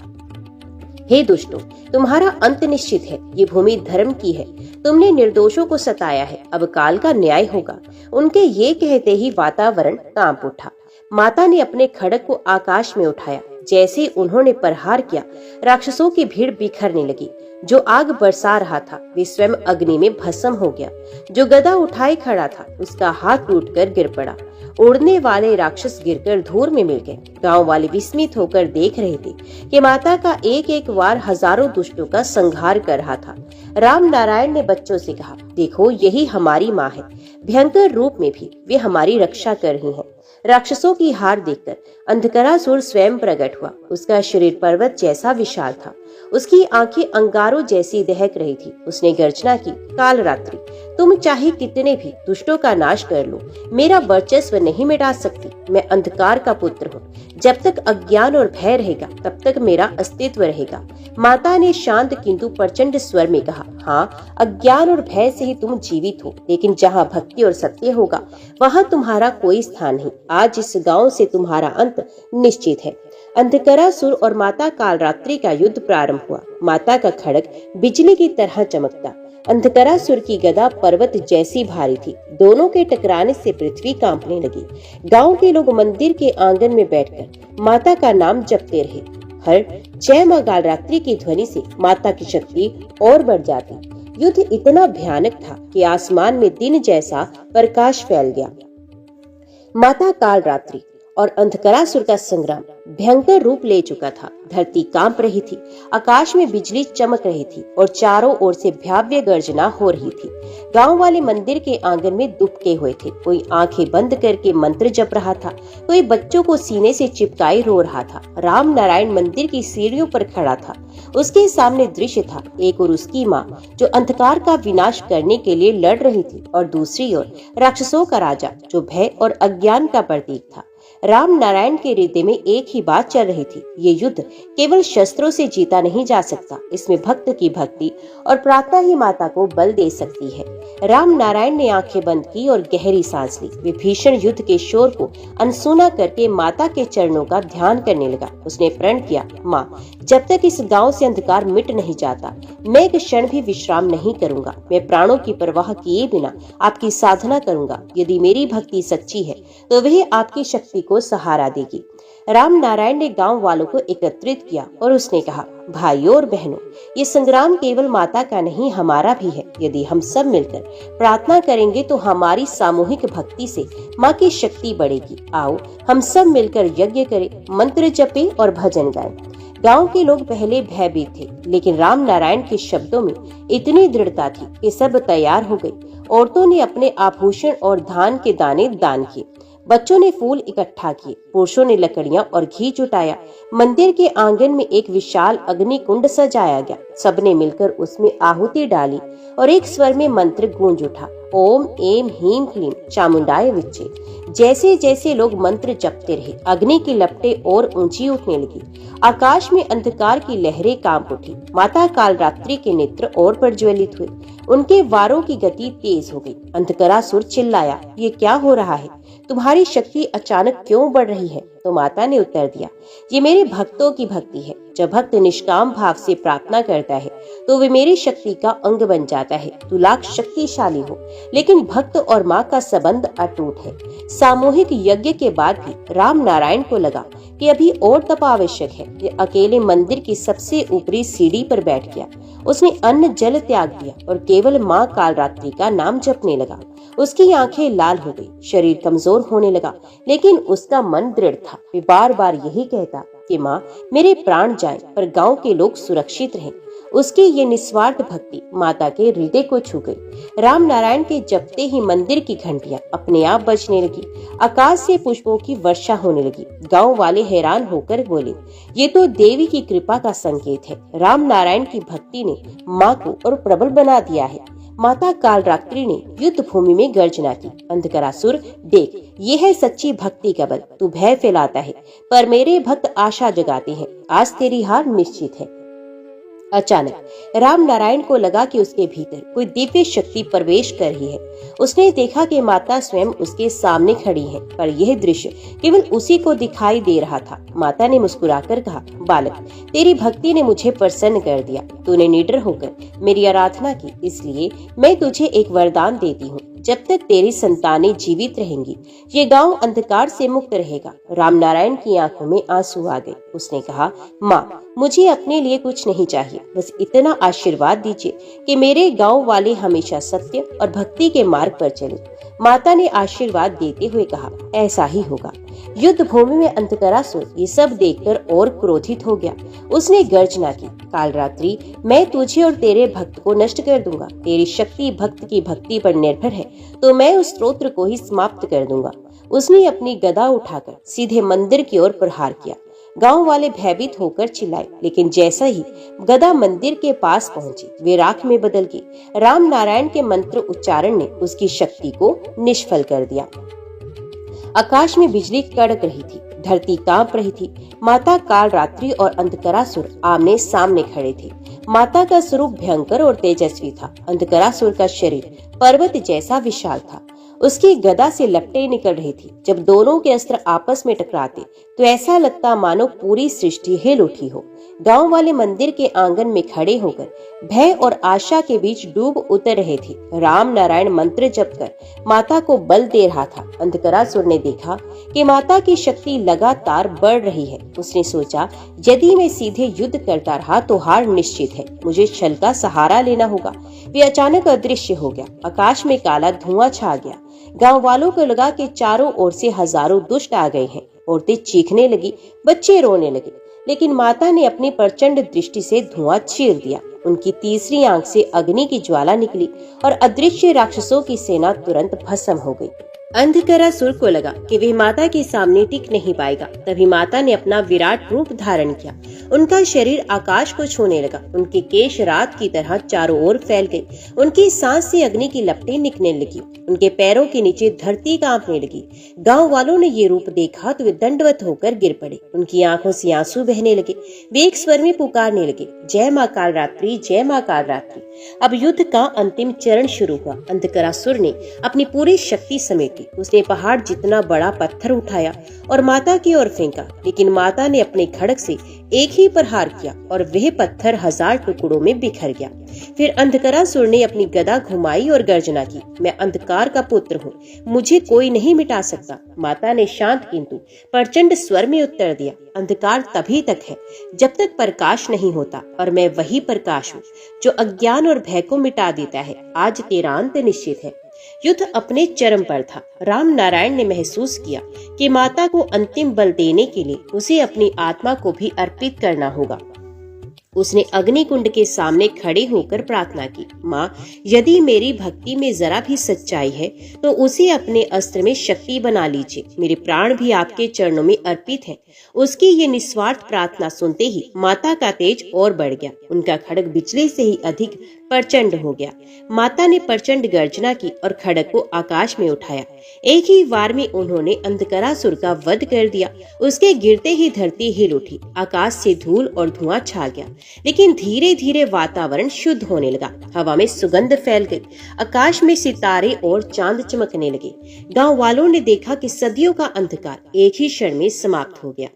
हे दुष्टों, तुम्हारा अंत निश्चित है। ये भूमि धर्म की है। तुमने निर्दोषों को सताया है, अब काल का न्याय होगा। उनके ये कहते ही वातावरण कांप उठा। माता ने अपने खड्ग को आकाश में उठाया। जैसे उन्होंने प्रहार किया, राक्षसों की भीड़ बिखरने लगी। जो आग बरसा रहा था वे स्वयं अग्नि में भस्म हो गया। जो गदा उठाए खड़ा था उसका हाथ टूटकर गिर पड़ा। उड़ने वाले राक्षस गिरकर धूल में मिल गए। गांव वाले विस्मित होकर देख रहे थे कि माता का एक एक वार हजारों दुष्टों का संहार कर रहा था। राम नारायण ने बच्चों से कहा, देखो, यही हमारी माँ है। भयंकर रूप में भी वे हमारी रक्षा कर रही हैं। राक्षसों की हार देखकर अंधकरासुर स्वयं प्रकट हुआ। उसका शरीर पर्वत जैसा विशाल था। उसकी आंखें अंगारों जैसी दहक रही थी। उसने गर्जना की, कालरात्रि, तुम चाहे कितने भी दुष्टों का नाश कर लो, मेरा वर्चस्व नहीं मिटा सकती। मैं अंधकार का पुत्र हूँ। जब तक अज्ञान और भय रहेगा तब तक मेरा अस्तित्व रहेगा। माता ने शांत किंतु प्रचंड स्वर में कहा, हाँ, अज्ञान और भय से ही तुम जीवित हो, लेकिन जहाँ भक्ति और सत्य होगा वहाँ तुम्हारा कोई स्थान नहीं। आज इस गांव से तुम्हारा अंत निश्चित है। अंधकरासुर और माता कालरात्रि का युद्ध प्रारंभ हुआ। माता का खड्ग बिजली की तरह चमकता। अंधकरासुर की गदा पर्वत जैसी भारी थी। दोनों के टकराने से पृथ्वी कांपने लगी। गांव के लोग मंदिर के आंगन में बैठकर माता का नाम जपते रहे। हर जय मां कालरात्रि की ध्वनि से माता की शक्ति और बढ़ जाती। युद्ध इतना भयानक था कि आसमान में दिन जैसा प्रकाश फैल गया। माता कालरात्रि और अंधकारासुर का संग्राम भयंकर रूप ले चुका था। धरती कांप रही थी, आकाश में बिजली चमक रही थी और चारों ओर से भव्य गर्जना हो रही थी। गांव वाले मंदिर के आंगन में दुबके हुए थे। कोई आंखें बंद करके मंत्र जप रहा था, कोई बच्चों को सीने से चिपकाए रो रहा था। राम नारायण मंदिर की सीढ़ियों पर खड़ा था। उसके सामने दृश्य था, एक और उसकी माँ जो अंधकार का विनाश करने के लिए लड़ रही थी, और दूसरी ओर राक्षसों का राजा जो भय और अज्ञान का प्रतीक था। राम नारायण के हृदय में एक ही बात चल रही थी, ये युद्ध केवल शस्त्रों से जीता नहीं जा सकता, इसमें भक्त की भक्ति और प्रार्थना ही माता को बल दे सकती है। राम नारायण ने आंखें बंद की और गहरी सांस ली। वे भीषण युद्ध के शोर को अनसुना करके माता के चरणों का ध्यान करने लगा। उसने प्रण किया, माँ, जब तक इस गांव से अंधकार मिट नहीं जाता, मैं एक क्षण भी विश्राम नहीं करूंगा। मैं प्राणों की परवाह किए बिना आपकी साधना करूंगा। यदि मेरी भक्ति सच्ची है तो वह आपकी शक्ति को सहारा देगी। राम नारायण ने गांव वालों को एकत्रित किया और उसने कहा, भाइयों और बहनों, ये संग्राम केवल माता का नहीं, हमारा भी है। यदि हम सब मिलकर प्रार्थना करेंगे तो हमारी सामूहिक भक्ति से माँ की शक्ति बढ़ेगी। आओ हम सब मिलकर यज्ञ करें, मंत्र जपें और भजन गाएं। गांव के लोग पहले भयभीत थे, लेकिन राम नारायण के शब्दों में इतनी दृढ़ता थी कि सब तैयार हो गई। औरतों ने अपने आभूषण और धान के दाने दान किए, बच्चों ने फूल इकट्ठा किए, पुरुषों ने लकड़ियां और घी जुटाया। मंदिर के आंगन में एक विशाल अग्नि कुंड सजाया गया। सबने मिलकर उसमें आहुति डाली और एक स्वर में मंत्र गूंज उठा, ओम एम हीम क्लीम चामुंडाय विच्चे। जैसे जैसे लोग मंत्र जपते रहे, अग्नि की लपटें और ऊंची उठने लगी। आकाश में अंधकार की लहरें कांप उठी। माता कालरात्रि के नेत्र और प्रज्वलित हुए, उनके वारों की गति तेज हो गई। अंधकारासुर चिल्लाया, ये क्या हो रहा है? तुम्हारी शक्ति अचानक क्यों बढ़ रही है? तो माता ने उत्तर दिया, ये मेरे भक्तों की भक्ति है। जब भक्त निष्काम भाव से प्रार्थना करता है तो वे मेरी शक्ति का अंग बन जाता है। तू लाख शक्तिशाली हो, लेकिन भक्त और माँ का संबंध अटूट है। सामूहिक यज्ञ के बाद भी राम नारायण को लगा कि अभी और तप आवश्यक है। ये अकेले मंदिर की सबसे ऊपरी सीढ़ी पर बैठ गया। उसने अन्न जल त्याग दिया और केवल माँ कालरात्रि का नाम जपने लगा। उसकी आंखें लाल हो गई, शरीर कमजोर होने लगा, लेकिन उसका मन दृढ़ था। वे बार बार यही कहता कि माँ, मेरे प्राण जाएं पर गांव के लोग सुरक्षित रहें। उसकी ये निस्वार्थ भक्ति माता के हृदय को छू गई। राम नारायण के जपते ही मंदिर की घंटियां अपने आप बजने लगी। आकाश से पुष्पों की वर्षा होने लगी। गांव वाले हैरान होकर बोले, ये तो देवी की कृपा का संकेत है। राम नारायण की भक्ति ने माँ को और प्रबल बना दिया है। माता कालरात्रि ने युद्ध भूमि में गर्जना की, अंधकारासुर, देख, ये है सच्ची भक्ति का बल। तू भय फैलाता है पर मेरे भक्त आशा जगाते हैं। आज तेरी हार निश्चित है। अचानक राम नारायण को लगा कि उसके भीतर कोई दिव्य शक्ति प्रवेश कर रही है। उसने देखा कि माता स्वयं उसके सामने खड़ी है, पर यह दृश्य केवल उसी को दिखाई दे रहा था। माता ने मुस्कुराकर कहा, बालक, तेरी भक्ति ने मुझे प्रसन्न कर दिया। तूने निडर होकर मेरी आराधना की, इसलिए मैं तुझे एक वरदान देती हूँ। जब तक तेरी संतानें जीवित रहेंगी, ये गांव अंधकार से मुक्त रहेगा। राम नारायण की आंखों में आंसू आ गए। उसने कहा, माँ, मुझे अपने लिए कुछ नहीं चाहिए, बस इतना आशीर्वाद दीजिए कि मेरे गांव वाले हमेशा सत्य और भक्ति के मार्ग पर चले। माता ने आशीर्वाद देते हुए कहा, ऐसा ही होगा। युद्ध भूमि में अंधकारासुर ये सब देखकर और क्रोधित हो गया। उसने गर्जना की, कालरात्रि, मैं तुझे और तेरे भक्त को नष्ट कर दूंगा। तेरी शक्ति भक्त की भक्ति पर निर्भर है, तो मैं उस स्तोत्र को ही समाप्त कर दूंगा। उसने अपनी गदा उठाकर सीधे मंदिर की ओर प्रहार किया। गांव वाले भयभीत होकर चिल्लाए, लेकिन जैसा ही गदा मंदिर के पास पहुंची, वे राख में बदल गई। राम नारायण के मंत्र उच्चारण ने उसकी शक्ति को निष्फल कर दिया। आकाश में बिजली कड़क रही थी, धरती कांप रही थी। माता कालरात्रि और अंधकारासुर आमने सामने खड़े थे। माता का स्वरूप भयंकर और तेजस्वी था। अंधकारासुर का शरीर पर्वत जैसा विशाल था। उसकी गदा से लपटें निकल रही थी। जब दोनों के अस्त्र आपस में टकराते तो ऐसा लगता मानो पूरी सृष्टि हिल उठी हो। गांव वाले मंदिर के आंगन में खड़े होकर भय और आशा के बीच डूब उतर रहे थे। राम नारायण मंत्र जप कर माता को बल दे रहा था। अंधकरासुर ने देखा कि माता की शक्ति लगातार बढ़ रही है। उसने सोचा, यदि मैं सीधे युद्ध करता रहा तो हार निश्चित है, मुझे छल का सहारा लेना होगा। वे अचानक अदृश्य हो गया। आकाश में काला धुआं छा गया। गांव वालों को लगा कि चारों ओर से हजारों दुष्ट आ गए हैं। औरतें चीखने लगी, बच्चे रोने लगे, लेकिन माता ने अपनी प्रचंड दृष्टि से धुआं चीर दिया। उनकी तीसरी आंख से अग्नि की ज्वाला निकली और अदृश्य राक्षसों की सेना तुरंत भस्म हो गई। अंधकरासुर को लगा कि वह माता के सामने टिक नहीं पाएगा। तभी माता ने अपना विराट रूप धारण किया। उनका शरीर आकाश को छूने लगा। उनके केश रात की तरह चारों ओर फैल गए। उनकी सांस से अग्नि की लपटें निकलने लगी। उनके पैरों के नीचे धरती कांपने लगी। गांव वालों ने ये रूप देखा तो वे दंडवत होकर गिर पड़े। उनकी आंखों से आंसू बहने लगे। वे एक स्वर में पुकारने लगे, जय मां कालरात्रि, जय मां कालरात्रि। अब युद्ध का अंतिम चरण शुरू हुआ। अंधकरासुर ने अपनी पूरी शक्ति समेटी। उसने पहाड़ जितना बड़ा पत्थर उठाया और माता की ओर फेंका, लेकिन माता ने अपने खड्ग से एक ही प्रहार किया और वह पत्थर 1000 टुकड़ों में बिखर गया। फिर अंधकरासुर ने अपनी गदा घुमाई और गर्जना की, मैं अंधकार का पुत्र हूँ, मुझे कोई नहीं मिटा सकता। माता ने शांत किंतु प्रचंड स्वर में उत्तर दिया, अंधकार तभी तक है जब तक प्रकाश नहीं होता, और मैं वही प्रकाश हूँ जो अज्ञान और भय को मिटा देता है। आज तेरा अंत निश्चित है। युद्ध अपने चरम पर था। राम नारायण ने महसूस किया कि माता को अंतिम बल देने के लिए उसे अपनी आत्मा को भी अर्पित करना होगा। उसने अग्निकुंड के सामने खड़े होकर प्रार्थना की, माँ, यदि मेरी भक्ति में जरा भी सच्चाई है तो उसे अपने अस्त्र में शक्ति बना लीजिए। मेरे प्राण भी आपके चरणों में अर्पित हैं। उसकी ये निस्वार्थ प्रार्थना सुनते ही माता का तेज और बढ़ गया। उनका खड्ग बिजली से ही अधिक प्रचंड हो गया। माता ने प्रचंड गर्जना की और खड्ग को आकाश में उठाया। एक ही वार में उन्होंने अंधकरासुर का वध कर दिया। उसके गिरते ही धरती हिल उठी। आकाश से धूल और धुआं छा गया, लेकिन धीरे धीरे वातावरण शुद्ध होने लगा। हवा में सुगंध फैल गई। आकाश में सितारे और चांद चमकने लगे। गांव वालों ने देखा कि सदियों का अंधकार एक ही क्षण में समाप्त हो गया।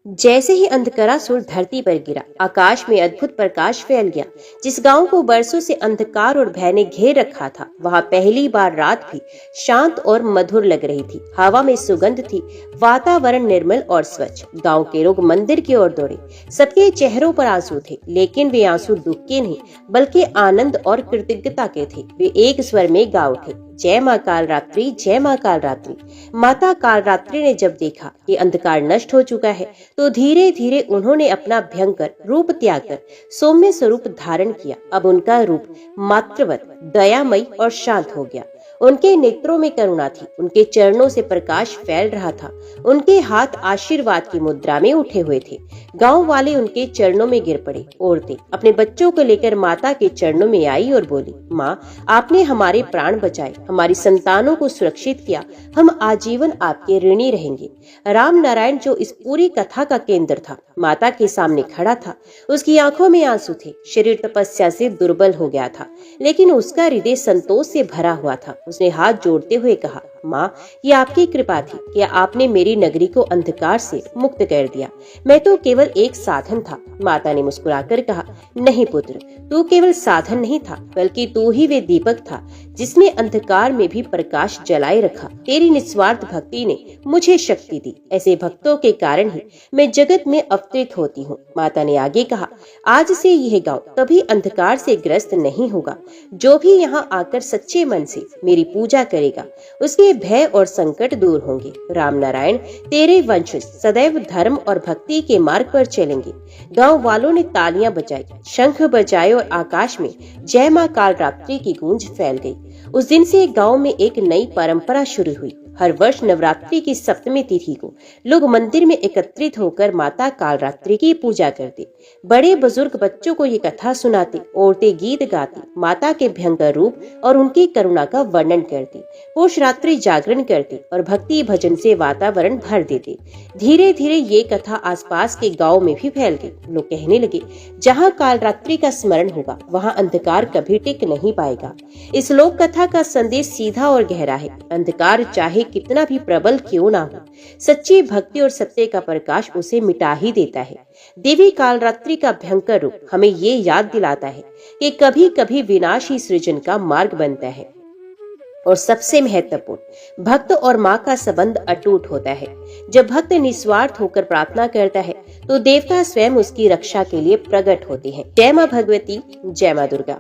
जैसे ही अंधकरासुर धरती पर गिरा, आकाश में अद्भुत प्रकाश फैल गया। जिस गांव को बरसों से अंधकार और भय ने घेर रखा था, वहां पहली बार रात भी शांत और मधुर लग रही थी। हवा में सुगंध थी, वातावरण निर्मल और स्वच्छ। गांव के लोग मंदिर की ओर दौड़े। सबके चेहरों पर आंसू थे, लेकिन वे आंसू दुख के नहीं बल्कि आनंद और कृतज्ञता के थे। वे एक स्वर में गा उठे, जय मां कालरात्रि, जय मां कालरात्रि। माता कालरात्रि ने जब देखा कि अंधकार नष्ट हो चुका है तो धीरे धीरे उन्होंने अपना भयंकर रूप त्याग कर सौम्य स्वरूप धारण किया। अब उनका रूप मातृवत, दयामयी और शांत हो गया। उनके नेत्रों में करुणा थी। उनके चरणों से प्रकाश फैल रहा था। उनके हाथ आशीर्वाद की मुद्रा में उठे हुए थे। गांव वाले उनके चरणों में गिर पड़े। औरतें अपने बच्चों को लेकर माता के चरणों में आई और बोली, माँ, आपने हमारे प्राण बचाए, हमारी संतानों को सुरक्षित किया, हम आजीवन आपके ऋणी रहेंगे। राम नारायण, जो इस पूरी कथा का केंद्र था, माता के सामने खड़ा था। उसकी आंखों में आंसू थे। शरीर तपस्या से दुर्बल हो गया था, लेकिन उसका हृदय संतोष से भरा हुआ था। उसने हाथ जोड़ते हुए कहा, माँ, ये आपकी कृपा थी कि आपने मेरी नगरी को अंधकार से मुक्त कर दिया। मैं तो केवल एक साधन था। माता ने मुस्कुराकर कहा, नहीं पुत्र, तू केवल साधन नहीं था, बल्कि तू ही वे दीपक था जिसने अंधकार में भी प्रकाश जलाए रखा। तेरी निस्वार्थ भक्ति ने मुझे शक्ति दी। ऐसे भक्तों के कारण ही मैं जगत में अवतरित होती हूँ। माता ने आगे कहा, आज से यह गांव कभी अंधकार से ग्रस्त नहीं होगा। जो भी यहाँ आकर सच्चे मन से मेरी पूजा करेगा, उसके भय और संकट दूर होंगे। राम नारायण, तेरे वंशज सदैव धर्म और भक्ति के मार्ग पर चलेंगे। गांव वालों ने तालियां बजाई, शंख बजाए और आकाश में जय मां कालरात्रि की गूंज फैल गई। उस दिन से गांव में एक नई परंपरा शुरू हुई। हर वर्ष नवरात्रि की सप्तमी तिथि को लोग मंदिर में एकत्रित होकर माता कालरात्रि की पूजा करते। बड़े बुजुर्ग बच्चों को ये कथा सुनाते, औरतें गीत गाती, माता के भयंकर रूप और उनकी करुणा का वर्णन करती, पुरुष रात्रि जागरण करते और भक्ति भजन से वातावरण भर देते। धीरे धीरे ये कथा आसपास के गाँव में भी फैल गई। लोग कहने लगे, जहाँ कालरात्रि का स्मरण होगा वहाँ अंधकार कभी टिक नहीं पाएगा। इस लोक कथा का संदेश सीधा और गहरा है। अंधकार चाहे कितना भी प्रबल क्यों ना हो, सच्ची भक्ति और सत्य का प्रकाश उसे मिटा ही देता है। देवी कालरात्रि का भयंकर रूप हमें ये याद दिलाता है कि कभी कभी विनाश ही सृजन का मार्ग बनता है। और सबसे महत्वपूर्ण, भक्त और माँ का संबंध अटूट होता है। जब भक्त निस्वार्थ होकर प्रार्थना करता है तो देवता स्वयं उसकी रक्षा के लिए प्रकट होते हैं। जय माँ भगवती, जय माँ दुर्गा।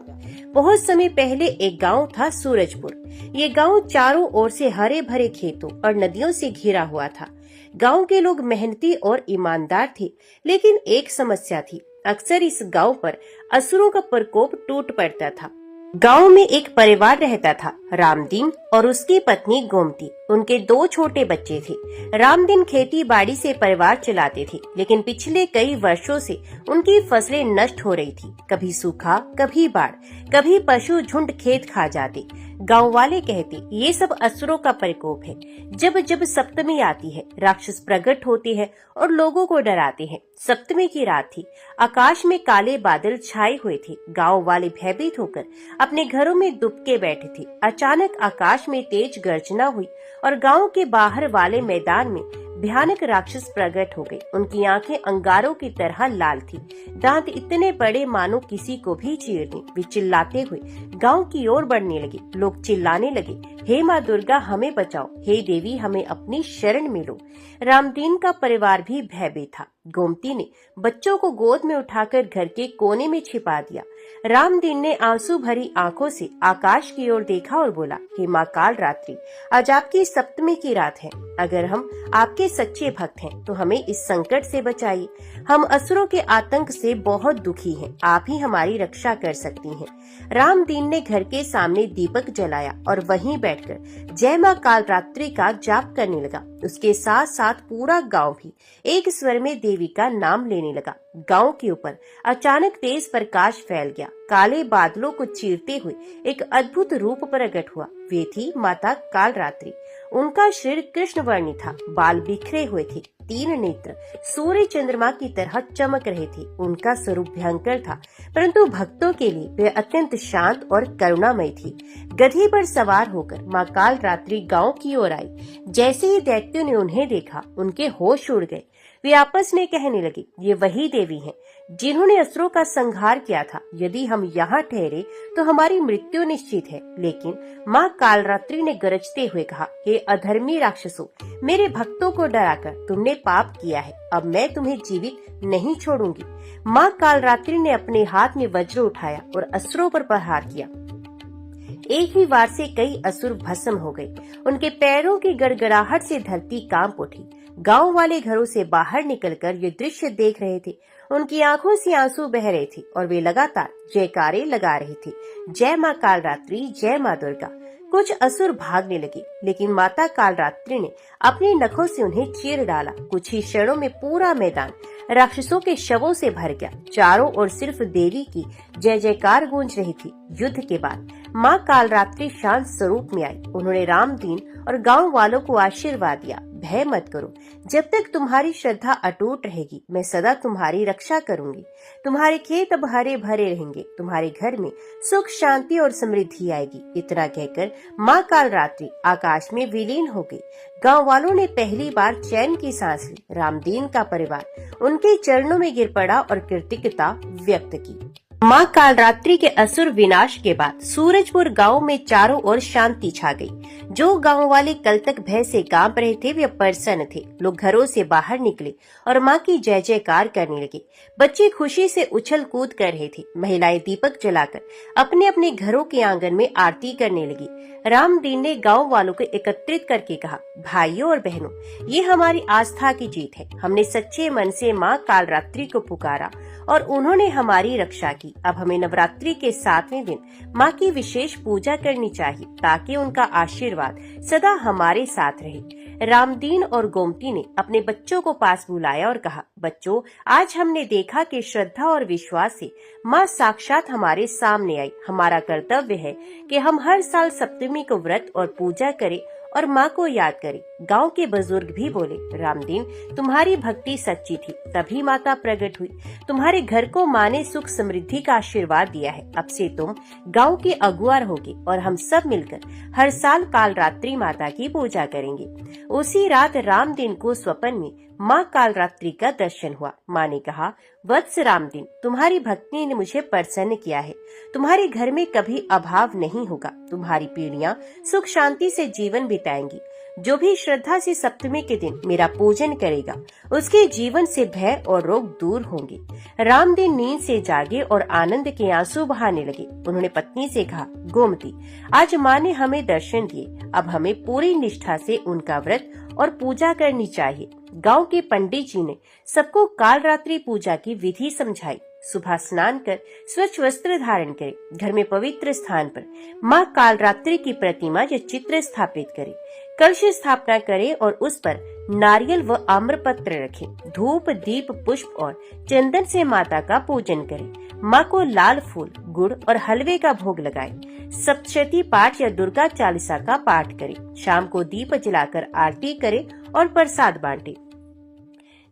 बहुत समय पहले एक गांव था, सूरजपुर। ये गांव चारों ओर से हरे भरे खेतों और नदियों से घिरा हुआ था। गांव के लोग मेहनती और ईमानदार थे, लेकिन एक समस्या थी। अक्सर इस गांव पर असुरों का प्रकोप टूट पड़ता था। गांव में एक परिवार रहता था, रामदीन और उसकी पत्नी गोमती। उनके 2 छोटे बच्चे थे। रामदीन खेती बाड़ी से परिवार चलाते थे, लेकिन पिछले कई वर्षों से उनकी फसलें नष्ट हो रही थी। कभी सूखा, कभी बाढ़, कभी पशु झुंड खेत खा जाते। गांव वाले कहते, ये सब असुरों का प्रकोप है। जब जब सप्तमी आती है, राक्षस प्रकट होते हैं और लोगों को डराते हैं। सप्तमी की रात थी। आकाश में काले बादल छाए हुए थे। गांव वाले भयभीत होकर अपने घरों में दुबके बैठे थे। अचानक आकाश में तेज गर्जना हुई और गांव के बाहर वाले मैदान में भयानक राक्षस प्रकट हो गए। उनकी आंखें अंगारों की तरह लाल थी, दांत इतने बड़े मानो किसी को भी चीर दें। वे चिल्लाते हुए गांव की ओर बढ़ने लगे। लोग चिल्लाने लगे, हे माँ दुर्गा हमें बचाओ, हे देवी हमें अपनी शरण में लो। रामदीन का परिवार भी भयभीत था। गोमती ने बच्चों को गोद में उठाकर घर के कोने में छिपा दिया। रामदीन ने आंसू भरी आंखों से आकाश की ओर देखा और बोला, हे माँ कालरात्रि, आज आपकी सप्तमी की रात है। अगर हम आपके सच्चे भक्त हैं तो हमें इस संकट से बचाइए। हम असुरों के आतंक से बहुत दुखी हैं। आप ही हमारी रक्षा कर सकती हैं। रामदीन ने घर के सामने दीपक जलाया और वहीं बैठकर जय माँ कालरात्रि का जाप करने लगा। उसके साथ साथ पूरा गांव भी एक स्वर में देवी का नाम लेने लगा। गांव के ऊपर अचानक तेज प्रकाश फैल गया। काले बादलों को चीरते हुए एक अद्भुत रूप प्रकट हुआ। वे थी माता कालरात्रि। उनका शरीर कृष्ण वर्णी था, बाल बिखरे हुए थे, 3 नेत्र सूर्य चंद्रमा की तरह चमक रहे थे। उनका स्वरूप भयंकर था, परंतु भक्तों के लिए वे अत्यंत शांत और करुणामयी थी। गधे पर सवार होकर माँ कालरात्रि गांव की ओर आई। जैसे ही दैत्यों ने उन्हें देखा, उनके होश उड़ गए। वे आपस में कहने लगे, ये वही देवी हैं जिन्होंने असुरों का संहार किया था। यदि हम यहाँ ठहरे तो हमारी मृत्यु निश्चित है। लेकिन माँ कालरात्रि ने गरजते हुए कहा, हे अधर्मी राक्षसों, मेरे भक्तों को डराकर तुमने पाप किया है। अब मैं तुम्हें जीवित नहीं छोड़ूंगी। माँ कालरात्रि ने अपने हाथ में वज्र उठाया और असुरों पर प्रहार किया। एक ही वार से कई असुर भस्म हो गए। उनके पैरों की गड़गड़ाहट से धरती कांप उठी। गांव वाले घरों से बाहर निकलकर ये दृश्य देख रहे थे। उनकी आंखों से आंसू बह रहे थे और वे लगातार जयकारे लगा रहे थे, जय माँ कालरात्रि, जय माँ दुर्गा। कुछ असुर भागने लगे, लेकिन माता कालरात्रि ने अपने नखों से उन्हें चीर डाला। कुछ ही क्षणों में पूरा मैदान राक्षसों के शवों से भर गया। चारों ओर सिर्फ देवी की जय जयकार गूंज रही थी। युद्ध के बाद माँ कालरात्रि शांत स्वरूप में आई। उन्होंने रामदीन और गांव वालों को आशीर्वाद दिया, भय मत करो। जब तक तुम्हारी श्रद्धा अटूट रहेगी, मैं सदा तुम्हारी रक्षा करूंगी। तुम्हारे खेत अब हरे भरे रहेंगे। तुम्हारे घर में सुख, शांति और समृद्धि आएगी। इतना कहकर माँ कालरात्रि आकाश में विलीन हो गई। गांव वालों ने पहली बार चैन की सांस ली। रामदीन का परिवार उनके चरणों में गिर पड़ा और कृतज्ञता व्यक्त की। माँ कालरात्रि के असुर विनाश के बाद सूरजपुर गांव में चारों ओर शांति छा गई। जो गांव वाले कल तक भय से कांप रहे थे, वे प्रसन्न थे। लोग घरों से बाहर निकले और माँ की जय जयकार करने लगे। बच्चे खुशी से उछल कूद कर रहे थे। महिलाएं दीपक जलाकर अपने अपने घरों के आंगन में आरती करने लगी। रामदीन ने गांव वालों को एकत्रित करके कहा, भाइयों और बहनों, ये हमारी आस्था की जीत है। हमने सच्चे मन से माँ कालरात्रि को पुकारा और उन्होंने हमारी रक्षा की। अब हमें नवरात्रि के 7वें दिन माँ की विशेष पूजा करनी चाहिए ताकि उनका आशीर्वाद आशीर्वाद सदा हमारे साथ रहे। रामदीन और गोमती ने अपने बच्चों को पास बुलाया और कहा, बच्चों, आज हमने देखा कि श्रद्धा और विश्वास से माँ साक्षात हमारे सामने आई। हमारा कर्तव्य है कि हम हर साल सप्तमी को व्रत और पूजा करें और माँ को याद करें। गांव के बुजुर्ग भी बोले, रामदीन, तुम्हारी भक्ति सच्ची थी, तभी माता प्रकट हुई। तुम्हारे घर को माँ ने सुख समृद्धि का आशीर्वाद दिया है। अब से तुम गांव के अगुआ रहोगे और हम सब मिलकर हर साल कालरात्रि माता की पूजा करेंगे। उसी रात रामदीन को स्वप्न में माँ कालरात्रि का दर्शन हुआ। माँ ने कहा, वत्स रामदीन, तुम्हारी भक्ति ने मुझे प्रसन्न किया है। तुम्हारे घर में कभी अभाव नहीं होगा। तुम्हारी पीढ़ियां सुख शांति से जीवन बिताएंगी। जो भी श्रद्धा से सप्तमी के दिन मेरा पूजन करेगा, उसके जीवन से भय और रोग दूर होंगे। रामदीन नींद से जागे और आनंद के आंसू बहाने लगे। उन्होंने पत्नी से कहा, गोमती, आज माँ ने हमें दर्शन दिए। अब हमें पूरी निष्ठा से उनका व्रत और पूजा करनी चाहिए। गांव के पंडित जी ने सबको कालरात्रि पूजा की विधि समझाई। सुबह स्नान कर स्वच्छ वस्त्र धारण करें। घर में पवित्र स्थान पर माँ कालरात्रि की प्रतिमा या चित्र स्थापित करें। कलश स्थापना करें और उस पर नारियल व आम्रपत्र रखें। धूप, दीप, पुष्प और चंदन से माता का पूजन करें। माँ को लाल फूल, गुड़ और हलवे का भोग लगाएं। सप्तशती पाठ या दुर्गा चालीसा का पाठ करें। शाम को दीप जलाकर आरती करें और प्रसाद बांटें।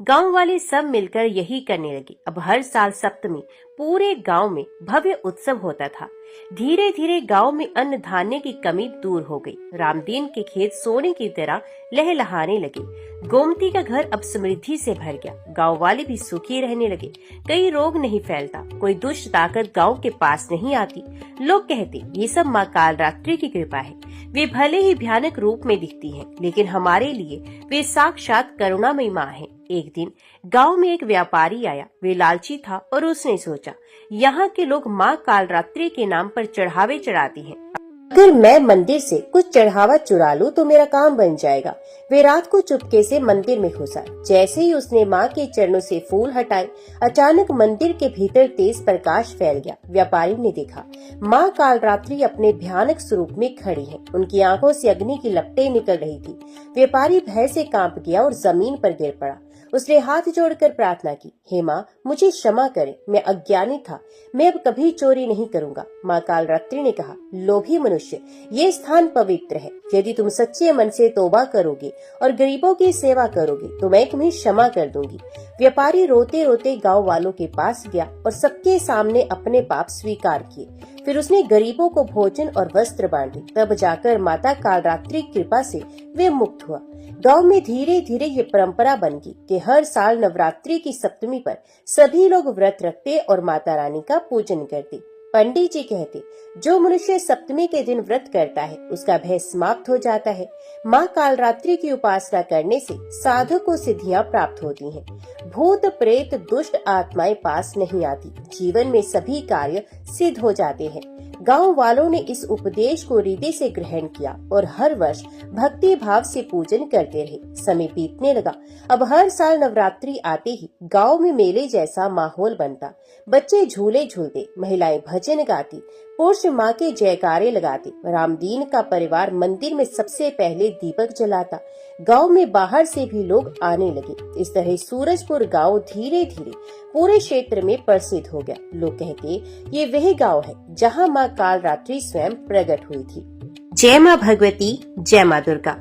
गांव वाले सब मिलकर यही करने लगे। अब हर साल सप्तमी पूरे गांव में भव्य उत्सव होता था। धीरे धीरे गांव में अन्न धान्य की कमी दूर हो गई। रामदीन के खेत सोने की तरह लहलहाने लगे। गोमती का घर अब समृद्धि से भर गया। गांव वाले भी सुखी रहने लगे। कई रोग नहीं फैलता, कोई दुष्ट ताकत गांव के पास नहीं आती। लोग कहते, ये सब माँ कालरात्रि की कृपा है। वे भले ही भयानक रूप में दिखती हैं, लेकिन हमारे लिए वे साक्षात करुणामयी माँ हैं। एक दिन गांव में एक व्यापारी आया। वे लालची था और उसने सोचा, यहाँ के लोग माँ कालरात्रि के नाम पर चढ़ावे चढ़ाते हैं। अगर मैं मंदिर से कुछ चढ़ावा चुरा लूं तो मेरा काम बन जाएगा। वे रात को चुपके से मंदिर में घुसा। जैसे ही उसने माँ के चरणों से फूल हटाए, अचानक मंदिर के भीतर तेज प्रकाश फैल गया। व्यापारी ने देखा, माँ कालरात्रि अपने भयानक स्वरूप में खड़ी है। उनकी आंखों से अग्नि की लपटें निकल रही थी। व्यापारी भय से कांप गया और जमीन पर गिर पड़ा। उसने हाथ जोड़कर प्रार्थना की, हे माँ, मुझे क्षमा करें, मैं अज्ञानी था। मैं अब कभी चोरी नहीं करूंगा। माँ कालरात्रि ने कहा, लोभी मनुष्य, ये स्थान पवित्र है। यदि तुम सच्चे मन से तौबा करोगे और गरीबों की सेवा करोगे तो मैं तुम्हें क्षमा कर दूंगी। व्यापारी रोते रोते गांव वालों के पास गया और सबके सामने अपने पाप स्वीकार किए। फिर उसने गरीबों को भोजन और वस्त्र बांटे। तब जाकर माता कालरात्रि की कृपा से वे मुक्त हुआ। गांव में धीरे धीरे ये परंपरा बन गई कि हर साल नवरात्रि की सप्तमी पर सभी लोग व्रत रखते और माता रानी का पूजन करते। पंडित जी कहते, जो मनुष्य सप्तमी के दिन व्रत करता है उसका भय समाप्त हो जाता है। माँ कालरात्रि की उपासना करने से साधक को सिद्धियां प्राप्त होती हैं। भूत प्रेत दुष्ट आत्माएं पास नहीं आती। जीवन में सभी कार्य सिद्ध हो जाते हैं। गांव वालों ने इस उपदेश को हृदय से ग्रहण किया और हर वर्ष भक्ति भाव से पूजन करते रहे। समय बीतने लगा। अब हर साल नवरात्रि आते ही गांव में मेले जैसा माहौल बनता। बच्चे झूले झूलते, महिलाएं भजन गाती, पुरुष माँ के जयकारे लगाते। रामदीन का परिवार मंदिर में सबसे पहले दीपक जलाता। गांव में बाहर से भी लोग आने लगे। इस तरह सूरजपुर गांव धीरे धीरे पूरे क्षेत्र में प्रसिद्ध हो गया। लोग कहते, ये वह गांव है जहां माँ कालरात्रि स्वयं प्रकट हुई थी। जय माँ भगवती, जय माँ दुर्गा।